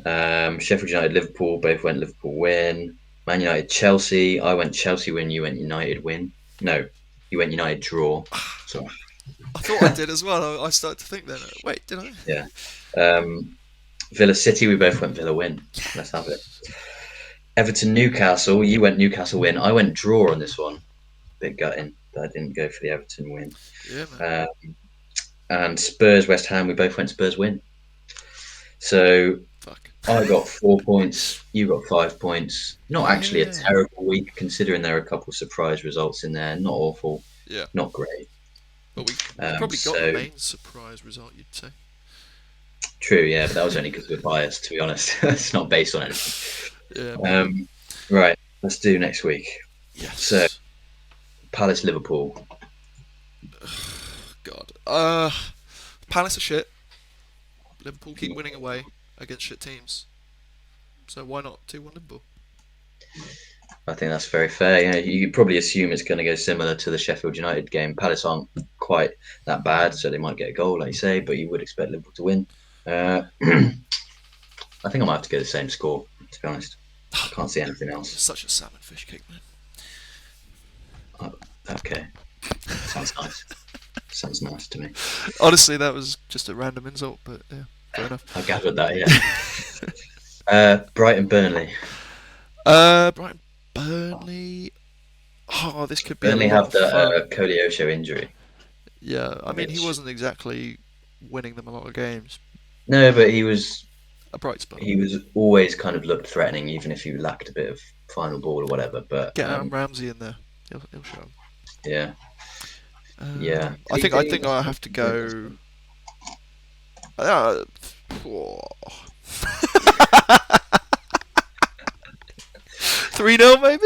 Sheffield United Liverpool. Both went Liverpool win. Man United Chelsea. I went Chelsea win. You went United win. No, you went United draw. So I thought I did as well. I started to think then. Wait, did I? yeah. Villa City. We both went Villa win. Let's have it. Everton Newcastle. You went Newcastle win. I went draw on this one. Bit gutting. that I didn't go for the Everton win. Yeah, man. Uh, and Spurs West Ham, we both went Spurs win. So Fuck. I got 4 points. You got 5 points. Not actually a Yeah. terrible week considering there are a couple of surprise results in there. Not awful. Yeah. Not great. But we probably got the So main surprise result, you'd say. true, yeah, but that was only because we're biased. To be honest, it's not based on anything. Yeah, maybe. Right, let's do next week. So Yes. Palace Liverpool. God. Palace are shit. Liverpool keep winning away against shit teams. So why not 2-1 Liverpool? I think that's very fair. You probably assume it's going to go similar to the Sheffield United game. Palace aren't quite that bad, so they might get a goal, like you say, but you would expect Liverpool to win. I think I might have to go the same score, to be honest. I can't see anything else. Such a salmon fish cake, man. Oh, okay. Sounds nice. Sounds nice to me. Honestly, that was just a random insult, but yeah, fair enough. I gathered that, Brighton Burnley. Brighton Burnley. Oh, this could be a Burnley lot have of the fun. Koleosho injury. Yeah, I mean, he Which wasn't exactly winning them a lot of games. no, but he was A bright spot. always kind of looked threatening, even if he lacked a bit of final ball or whatever. But Get Aaron Ramsey in there. He'll show him. yeah, yeah. I think I have to go. Uh, oh. 3-0 maybe?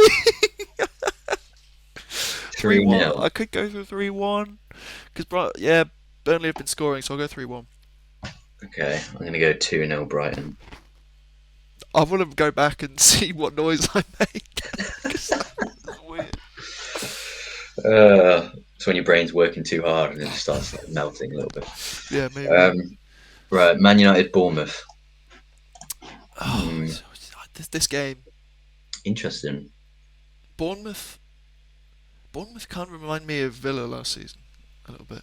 3-1. 3-0. I could go for 3-1. Because, yeah, Burnley have been scoring, so I'll go 3-1. Okay, I'm going to go 2-0 Brighton. I want to go back and see what noise I make. 'Cause that's weird. It's when your brain's working too hard and it just starts like, melting a little bit. Yeah, maybe. Right, Man United Bournemouth. Oh, this game. Interesting. Bournemouth kind of remind me of Villa last season. A little bit.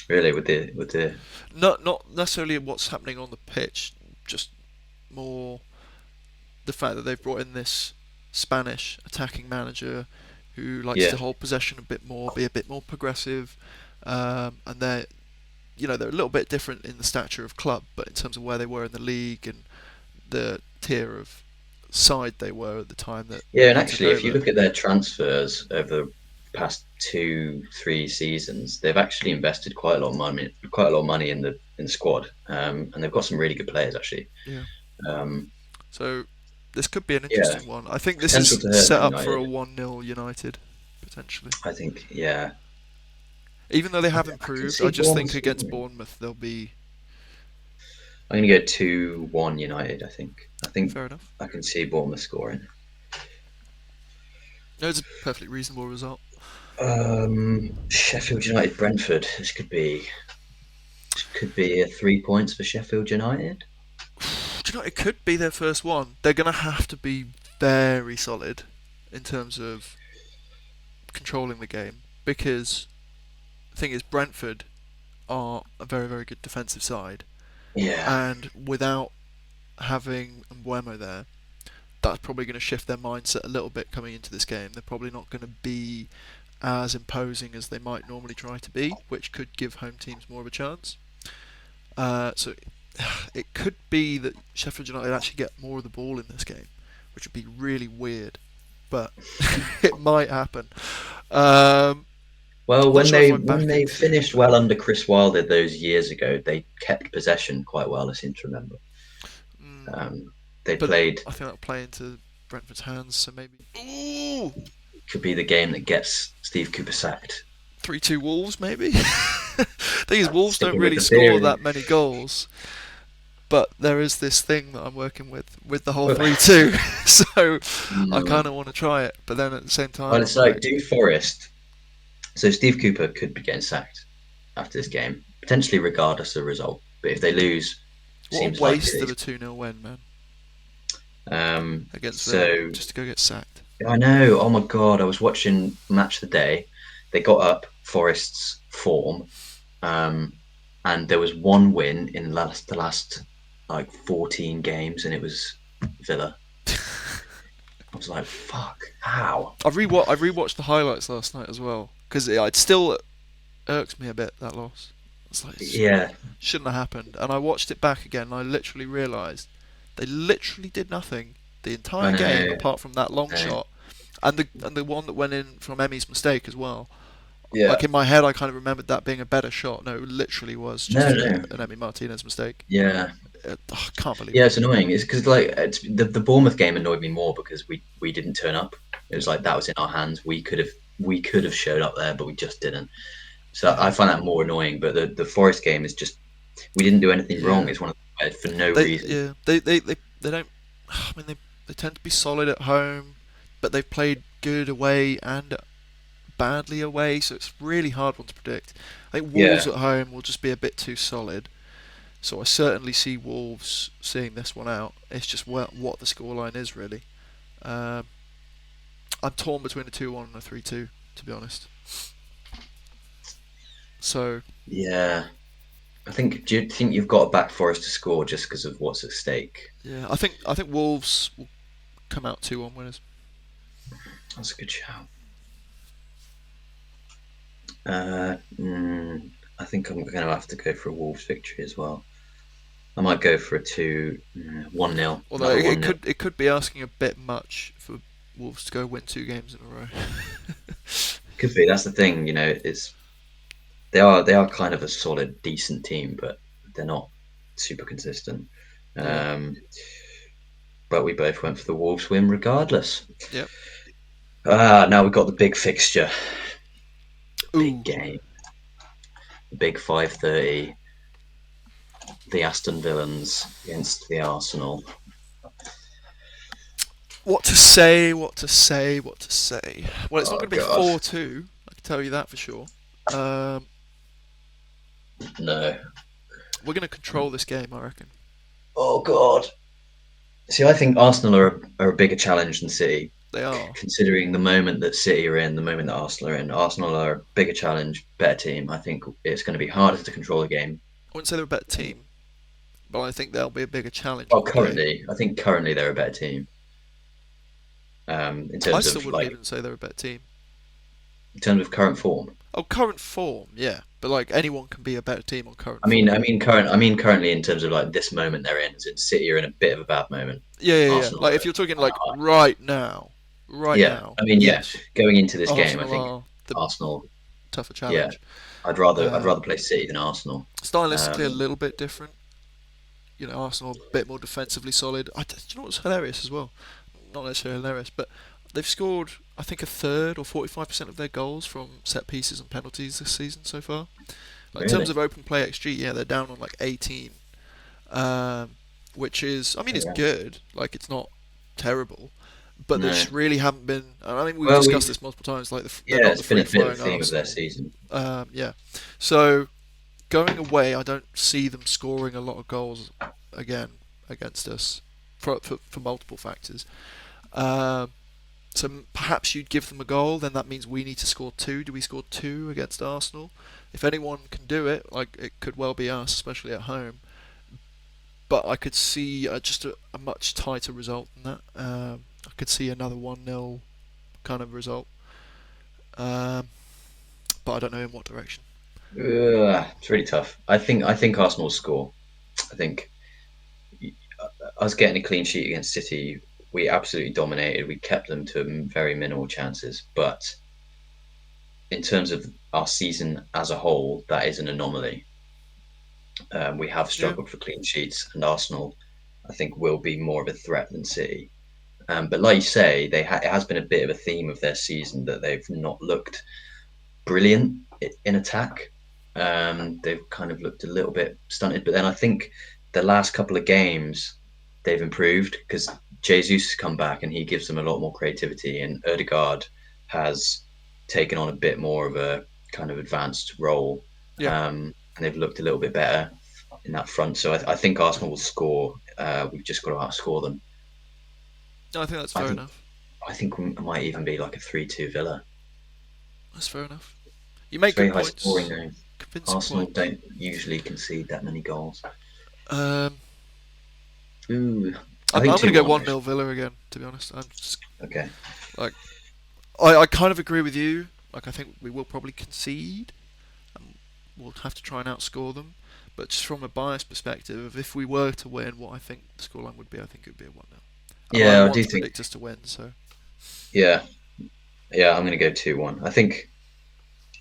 Really, with the Not necessarily what's happening on the pitch, just more the fact that they've brought in this Spanish attacking manager who likes yeah to hold possession a bit more, be a bit more progressive, and they're a little bit different in the stature of club, but in terms of where they were in the league and the tier of side they were at the time that yeah. And he took actually, if you over. look at their transfers over the past 2-3 seasons, they've actually invested quite a lot of money in the squad, and they've got some really good players actually. Yeah. Um, So this could be an yeah, interesting one. I think this potential is to hurt set Man up for a United. 1-0 United potentially. I think yeah. Even though they have I can improved, see I just Bournemouth think against scoring. Bournemouth they'll be I'm going to go 2-1 United. I think fair enough. I can see Bournemouth scoring. No, it's a perfectly reasonable result. Sheffield United Brentford. This could be a 3 points for Sheffield United. Do you know, it could be their first one. They're going to have to be very solid in terms of controlling the game because the thing is, Brentford are a very, very good defensive side, Yeah, and without having Mbuemo there, that's probably going to shift their mindset a little bit coming into this game. They're probably not going to be as imposing as they might normally try to be, which could give home teams more of a chance. So it could be that Sheffield United actually get more of the ball in this game, which would be really weird, but it might happen. well, I'm not when sure if they I'm when they backing Steve finished Cooper. well under Chris Wilder those years ago, they kept possession quite well. I seem to remember. Mm, They but played. I think that'll play into Brentford's hands, so maybe. Ooh! Could be the game that gets Steve Cooper sacked. 3-2 Wolves, maybe? Thing is, Wolves don't Sticking with really the score theory. that many goals, but there is this thing that I'm working with the whole 3-2, so I kind Mm. of want to try it, but then at the same Well, time, I'm it's like like, do Forest. So Steve Cooper could be getting sacked after this game, potentially regardless of the result. But if they lose, what seems a waste likely. of a 2-0 win, man, against Villa, So just to go get sacked. I know. Oh my god, I was watching Match of the Day. They got up Forest's form, um, and there was one win in the last like 14 games, and it was Villa. I was like, fuck, how? I rewatched the highlights last night as well, because it still irks me a bit, that loss. It's like Yeah, shouldn't have happened. And I watched it back again, and I literally realised they literally did nothing the I entire game know. apart from that long I know. shot and the one that went in from Emmy's mistake as well. Yeah. Like in my head, I kind of remembered that being a better shot. No, it literally was No, just no. an Emmy Martinez mistake. Yeah. I can't believe Yeah, it. it's annoying. It's because the Bournemouth game annoyed me more because we didn't turn up. It was like that was in our hands. We could have showed up there, but we just didn't. So I find that more annoying. But the Forest game is just we didn't do anything wrong. Yeah, It's one of the, for no they reason. yeah they don't. I mean, they tend to be solid at home, but they've played good away and badly away, so it's really hard one to predict. I think Wolves Yeah, at home will just be a bit too solid. So I certainly see Wolves seeing this one out. It's just what the scoreline is really. Um, I'm torn between a 2-1 and a 3-2, to be honest. So yeah. I think. Do you think you've got to back Forest to score just because of what's at stake? yeah, I think Wolves will come out 2-1 winners. That's a good shout. I think I'm going to have to go for a Wolves victory as well. I might go for a 1-0, Although another it 1-0. could be asking a bit much for Wolves to go win 2 games in a row. Could be. That's the thing. They are kind of a solid, decent team, but they're not super consistent. Yeah. Um, but we both went for the Wolves win regardless. Yep. Now we've got the big fixture, big Ooh. game, the big 5:30. The Aston Villans against the Arsenal. What to say? What to say? What to say? Well, it's not Oh going to be God, 4-2. I can tell you that for sure. Um, no. we're going to control this game, I reckon. Oh God. See, I think Arsenal are a bigger challenge than City, They are. considering the moment that City are in, the moment that Arsenal are in. Arsenal are a bigger challenge, better team. I think it's going to be harder to control the game. I wouldn't say they're a better team, but I think they'll be a bigger challenge Well, on the game. I think currently they're a better team. In I terms still of wouldn't even say they're a better team. current form. Oh, current form, yeah, but like anyone can be a better team on current I mean, form. I mean current. I mean currently in terms of like this moment they're in. As in City are in a bit of a bad moment. Yeah, yeah, yeah. Arsenal Like if you're talking like right yeah. now, I mean, yeah. yes, Going into this game, I Arsenal think are the Arsenal. tougher Yeah, challenge. I'd Um, rather play City than Arsenal. stylistically, a Um, little bit different. Arsenal a bit more defensively solid. Do you know what's hilarious as well? Not necessarily hilarious, but they've scored, I think, a third or 45% of their goals from set pieces and penalties this season so far. Like in terms really? of open play XG, yeah, they're down on like 18, um, which is, I mean, it's Yeah. good. Like it's not terrible, but they No. just really haven't been. I mean, we've Well, discussed we've this multiple times. Like they're yeah, not the it's been a free bit of a flowing theme of their Arsenal. season. Yeah, so going away, I don't see them scoring a lot of goals again against us for multiple factors. Um, so perhaps you'd give them a goal, then that means we need to score two. Do we score two against Arsenal? If anyone can do it, like it could well be us, especially at home. But I could see just a much tighter result than that. I could see another 1-0 kind of result. Um, but I don't know in what direction. It's really tough. I think Arsenal will score. I think us getting a clean sheet against City, we absolutely dominated. We kept them to very minimal chances, but in terms of our season as a whole, that is an anomaly. We have Yeah, struggled for clean sheets, and Arsenal, I think, will be more of a threat than City. But like you say, it has been a bit of a theme of their season that they've not looked brilliant in attack. They've kind of looked a little bit stunted, but then I think the last couple of games they've improved because Jesus has come back and he gives them a lot more creativity, and Erdegaard has taken on a bit more of a kind of advanced role, yeah. and they've looked a little bit better in that front. So I think Arsenal will score. We've just got to outscore them. No, I think that's I fair think enough. I think we might even be like a 3-2 Villa. That's fair enough. You It's make very good high scoring points, though. convincing Arsenal points. don't usually concede that many goals. Um, Ooh, I I'm think going to two go one 1-0 actually. Villa again. To be honest, I'm just Okay. like I kind of agree with you. Like I think we will probably concede, and we'll have to try and outscore them. But just from a biased perspective, if we were to win, what I think the scoreline would be, I think it would be a 1-0. And I Yeah, I want do to think. predict us to win, so Yeah, yeah, I'm going to go 2-1. I think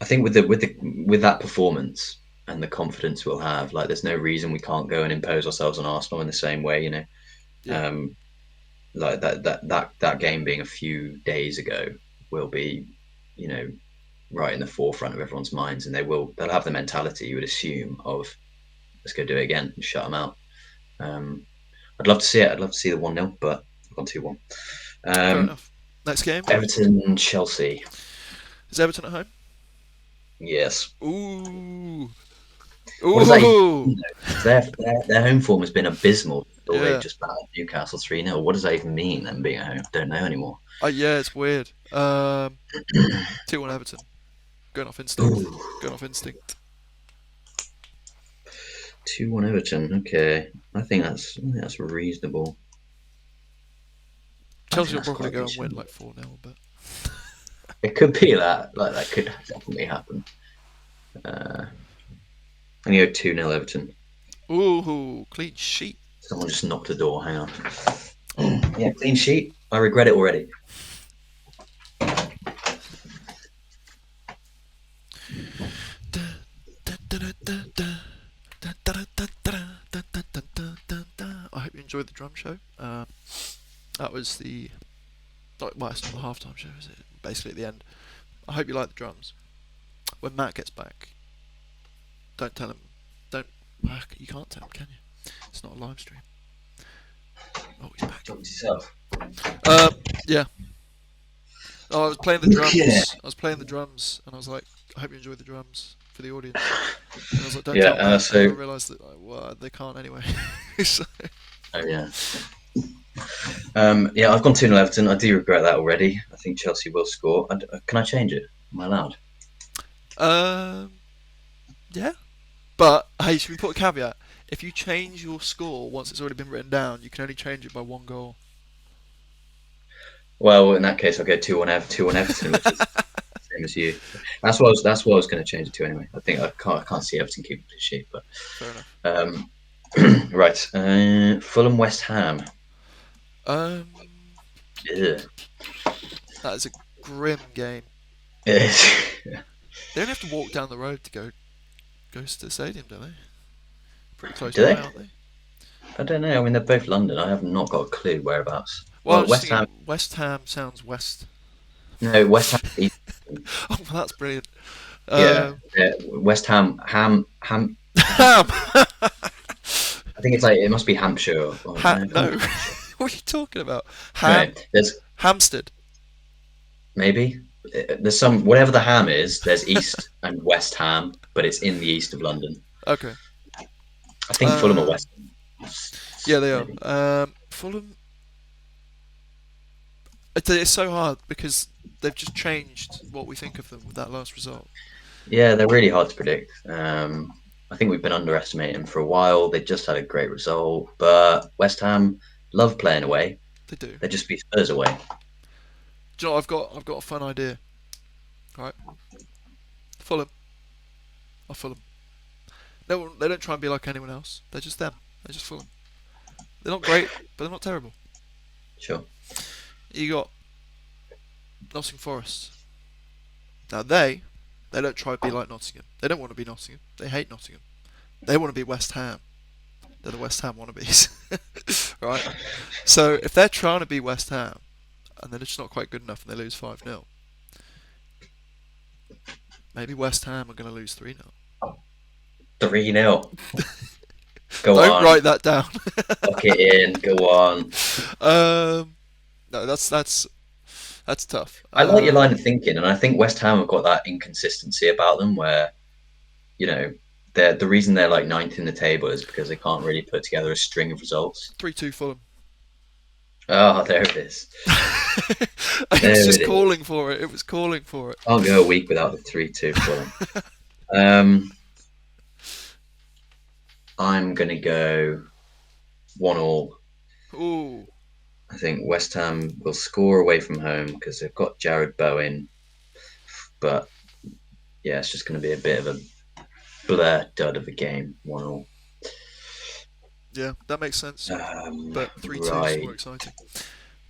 with that performance and the confidence we'll have, like there's no reason we can't go and impose ourselves on Arsenal in the same way, yeah, Um, like that game being a few days ago will be, you know, right in the forefront of everyone's minds, and they'll have the mentality you would assume of let's go do it again and shut them out. Um, I'd love to see it. I'd love to see the 1-0, but I've gone 2-1. fair Um, enough. Next game Everton Chelsea. is Everton at home. Yes. Ooh, What does that even ooh, mean, though? 'Cause their home form has been abysmal. Or they've yeah, just battered Newcastle 3-0. What does that even mean, them being at home? Don't know anymore. yeah, it's weird. 2-1 Everton. Going off instinct. Ooh, Going off instinct. 2-1 Everton. Okay. I think that's reasonable. I think Chelsea will that's probably quite go and win decent. like 4-0, but It could be that. Like that could definitely happen. Uh, I'm gonna go 2-0 Everton. ooh, clean sheet. Someone just knocked the door. Hang on. Oh, Yeah, clean sheet. I regret it already. I hope you enjoyed the drum show. That was the well, it's not the halftime show, is it? Basically at the end. I hope you like the drums. When Matt gets back, don't tell him. Don't. You can't tell him, can you? It's not a live stream. Oh, he's back. Talk to yourself. Yeah. Oh, I was playing the Yeah. drums. And I was like, I hope you enjoy the drums for the audience. And I was like, don't Yeah. tell Matt. And So. I realised that well, they can't anyway. So, Oh yeah. Yeah, I've gone 2-0 Everton. I do regret that already. I think Chelsea will score. Can I change it? Am I allowed? um, yeah. But hey, should we put a caveat? If you change your score once it's already been written down, you can only change it by one goal. Well, in that case, I'll go 2-1 Everton, which is the same as you. That's what I was going to change it to anyway. I think I can't see Everton keeping the sheet, but Fair enough. um, right. Fulham West Ham. Um, Yeah. that is a grim game. It is. They only have to walk down the road to go to the stadium, don't they? Pretty close Do by, they? aren't they? I don't know. I mean, they're both London. I have not got a clue whereabouts. Well, I'm Well, just West Ham. thinking West Ham sounds west. No, West Ham. East. Oh, well, that's brilliant. Yeah, Um, West Ham. Ham. Ham. I think it's like it must be Hampshire or no, it can't No. be Hampshire. What are you talking about? Anyway, there's Hampstead. maybe there's some whatever the ham is. There's East and West Ham, but it's in the east of London. Okay. I think Fulham or West Ham. Yeah, they Maybe. are. Fulham. It's so hard because they've just changed what we think of them with that last result. Yeah, they're really hard to predict. I think we've been underestimating them for a while. They just had a great result, but West Ham love playing away. They do. They just beat Spurs away. Do you know, I've got a fun idea. Right, Fulham. Are Fulham. They don't try and be like anyone else. They're just them. They're just Fulham. They're not great, but they're not terrible. Sure. You got Nottingham Forest. Now they don't try to be like Nottingham. They don't want to be Nottingham. They hate Nottingham. They want to be West Ham. They're the West Ham wannabes, right? So if they're trying to be West Ham and they're just not quite good enough and they lose 5-0, maybe West Ham are going to lose 3-0. 3-0. Go Don't on. write that down. Lock it in. Go on. No, that's tough. I like your line of thinking, and I think West Ham have got that inconsistency about them where, the reason they're like ninth in the table is because they can't really put together a string of results. 3-2 Fulham. Oh, there it is. It There was it just is. calling for it. It was calling for it. Can't go a week without the 3-2 Fulham. I'm gonna go 1-1. Ooh, I think West Ham will score away from home because they've got Jared Bowen. but yeah, it's just going to be a bit of a blur dud of a game, 1-1. Yeah, that makes sense. But 3-2 is Right, more exciting.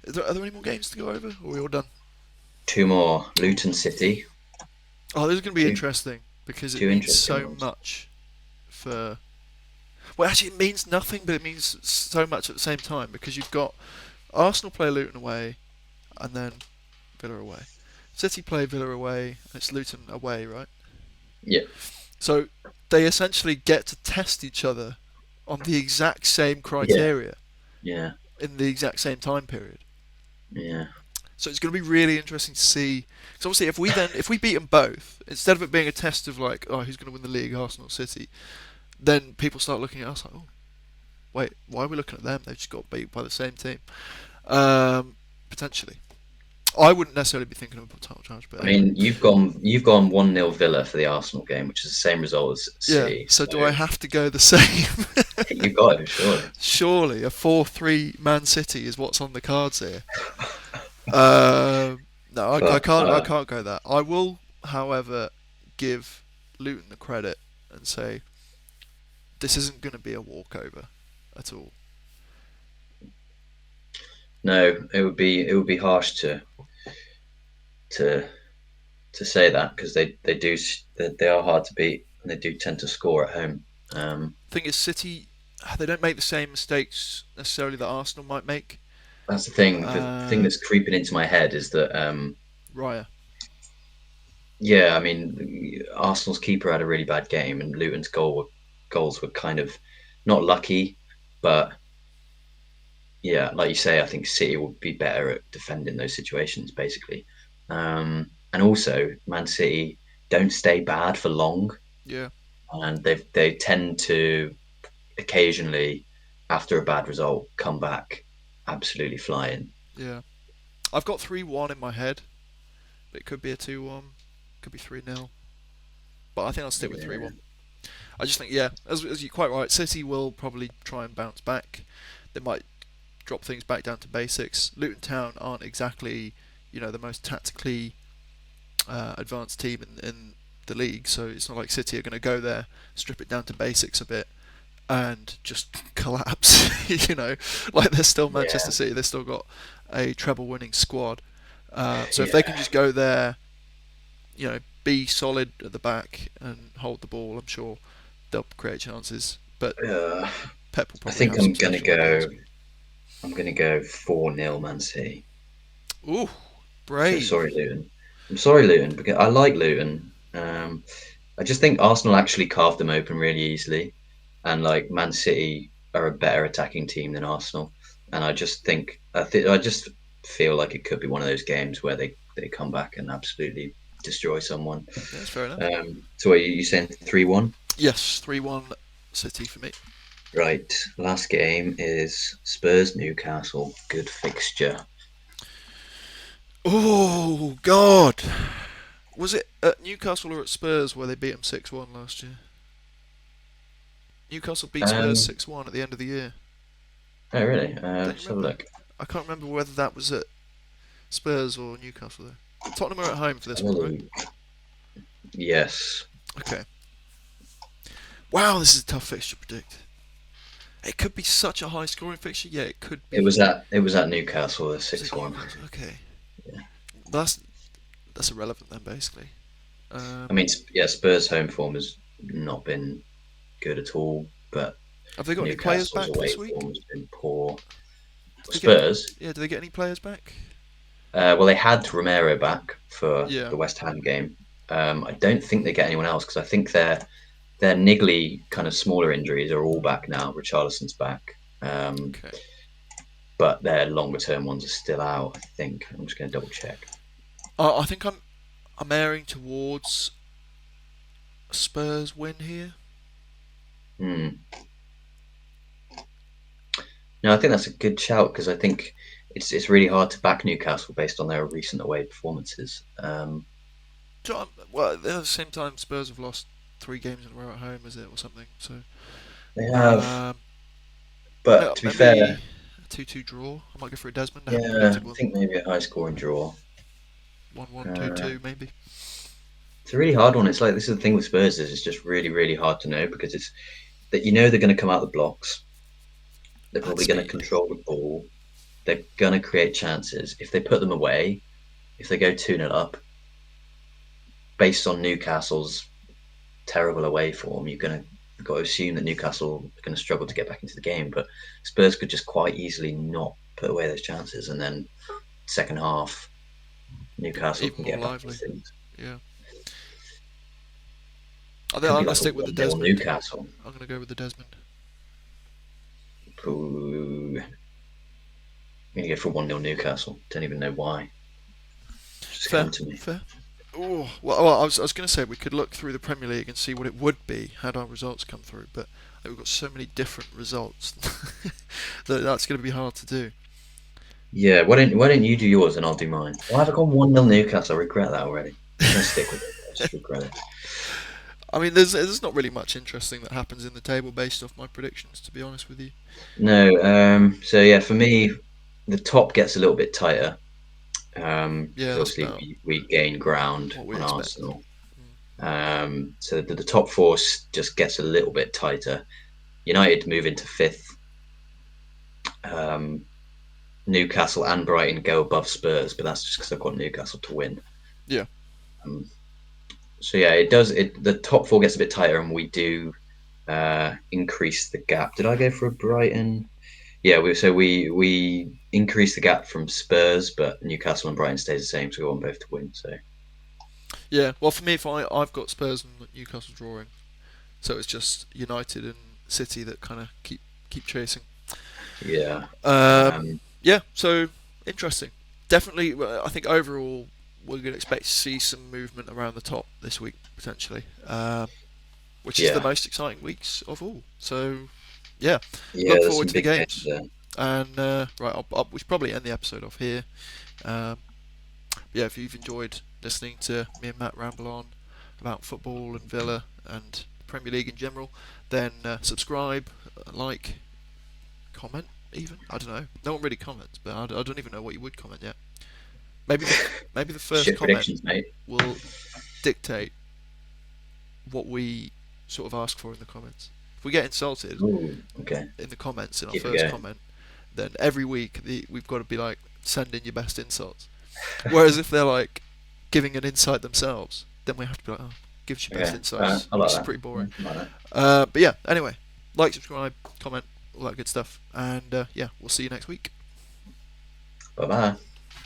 Are there any more games to go over? Or are we all done? two more. Luton City, Oh, this is going to be two interesting because it two means interesting so ones. much for. Well, actually, it means nothing, but it means so much at the same time because you've got Arsenal play Luton away and then Villa away. City play Villa away and it's Luton away, right? Yeah, So they essentially get to test each other on the exact same yeah, criteria yeah, in the exact same time period. yeah, So it's going to be really interesting to see. Because obviously, if we beat them both, instead of it being a test of like, oh, who's going to win the league, Arsenal or City, then people start looking at us like, oh, wait, why are we looking at them? They've just got beat by the same team. Potentially, I wouldn't necessarily be thinking of a title charge, but I anyway. mean, you've gone 1-0 Villa for the Arsenal game, which is the same result as Yeah. City. So So do I have to go the same? you got it, surely. Surely a 4-3 Man City is what's on the cards here. No, I But can't. I can't go that. I will, however, give Luton the credit and say this isn't going to be a walkover at all. no, it would be harsh to to say that because they are hard to beat and they do tend to score at home. Thing is, City they don't make the same mistakes necessarily that Arsenal might make. That's the thing. The thing Uh, that's creeping into my head is that Raya, yeah, I mean Arsenal's keeper had a really bad game and Luton's goals were kind of not lucky, but yeah, like you say, I think City will be better at defending those situations, basically. And also, Man City don't stay bad for long, yeah, and they tend to occasionally, after a bad result, come back absolutely flying. yeah. I've got 3-1 in my head, but it could be a 2-1, could be 3-0. But I think I'll stick with Yeah, 3-1. I just think, yeah, as you're quite right, City will probably try and bounce back. They might drop things back down to basics. Luton Town aren't exactly, the most tactically advanced team in the league, so it's not like City are going to go there, strip it down to basics a bit, and just collapse. Like they're still yeah, Manchester City. They've still got a treble-winning squad. So if they can yeah. just go there, be solid at the back and hold the ball, I'm sure they'll create chances. But Uh, Pep will I probably think have some I'm gonna special ideas. go. I'm gonna go 4-0 Man City. Ooh, So sorry, brave. Luton. I'm sorry, Luton, because I like Luton. I just think Arsenal actually carved them open really easily, and like Man City are a better attacking team than Arsenal, and I just feel like it could be one of those games where they come back and absolutely destroy someone. Yeah, that's fair enough. So what you saying 3-1? Yes, 3-1 City for me. Right. Last game is Spurs Newcastle. Good fixture. Oh, God. Was it at Newcastle or at Spurs where they beat them 6-1 last year? Newcastle beat Spurs Um, 6-1 at the end of the year. oh really? Don't you Let's have a remember? look. I can't remember whether that was at Spurs or Newcastle though. Tottenham are at home for this Have a one, right? look. Yes. Okay. Wow, this is a tough fixture to predict. It could be such a high scoring fixture. Yeah, it could It be. was at Newcastle, the Was it 6-1. Newcastle? Okay. Yeah. But that's irrelevant then, basically. I mean, yeah, Spurs' home form has not been good at all, but Have they got any players Newcastle's back away this week? form has been poor. Did they get any? Spurs, Yeah, do they get any players back? well, they had Romero back for Yeah. the West Ham game. I don't think they get anyone else because I think their niggly kind of smaller injuries are all back now. Richarlison's back, Okay. but their longer term ones are still out. I think I'm just going to double check. I think I'm erring towards a Spurs win here. Hmm. No, I think that's a good shout because I think it's really hard to back Newcastle based on their recent away performances. Well, at the same time, Spurs have lost 3 games in a row at home, is it, or something? So, They have, um, but to be maybe fair, a 2-2 draw. I might go for a Desmond. I haven't yeah, predicted I one. think maybe a high scoring draw. 1-1, Uh, 2-2, maybe. It's a really hard one. It's like this is the thing with Spurs is it's just really, really hard to know because it's that they're going to come out the blocks. They're At probably going to speed. control the ball. They're going to create chances. If they put them away, if they go 2-0 up, based on Newcastle's terrible away form, you've got to assume that Newcastle are going to struggle to get back into the game. But Spurs could just quite easily not put away those chances, and then second half, Newcastle Even can more get back into lively. things. Yeah. I think Could I'm be going to like a stick with the 1-0 Desmond. Newcastle. I'm going to go with the Desmond. Ooh, I'm going to go for 1-0 Newcastle. Don't even know why. Just Fair. come to me. Fair. Oh, well, I was going to say we could look through the Premier League and see what it would be had our results come through, but we've got so many different results that that's going to be hard to do. Yeah, why don't you do yours and I'll do mine? Why have I gone 1-0 Newcastle? I regret that already. I'm going to stick with it. I just regret it. I mean, there's not really much interesting that happens in the table based off my predictions, to be honest with you. No, so yeah, for me, the top gets a little bit tighter Yeah, because that's obviously about we gain ground what we on expect. Arsenal. So the top four just gets a little bit tighter. United move into fifth. Um, Newcastle and Brighton go above Spurs, but that's just because I've got Newcastle to win. Yeah, Um, so yeah, it does. The top four gets a bit tighter, and we do increase the gap. Did I go for Brighton? Yeah, we increase the gap from Spurs, but Newcastle and Brighton stays the same, so we want both to win. So yeah. Well, for me, if I've got Spurs and Newcastle drawing, so it's just United and City that kind of keep chasing. yeah, Um, um, yeah, so interesting. Definitely, I think overall we're going to expect to see some movement around the top this week potentially, which is the yeah, most exciting weeks of all. So yeah, yeah. look There's forward some to the big games games. there. And right, we should probably end the episode off here. Um, yeah, if you've enjoyed listening to me and Matt ramble on about football and Villa and the Premier League in general, then subscribe, like, comment. Even I don't know. No one really comments, but I don't even know what you would comment yet. Maybe the first Shit comment predictions, mate. will dictate what we sort of ask for in the comments. If we get insulted Ooh, okay. in the comments in our Keep it first going. comment, then every week we've got to be like, send in your best insults. Whereas if they're like giving an insight themselves, then we have to be like, oh, give us your best Okay, insights, I which like is that. pretty boring. I like that. But yeah, anyway, like, subscribe, comment, all that good stuff, and yeah, we'll see you next week. Bye bye.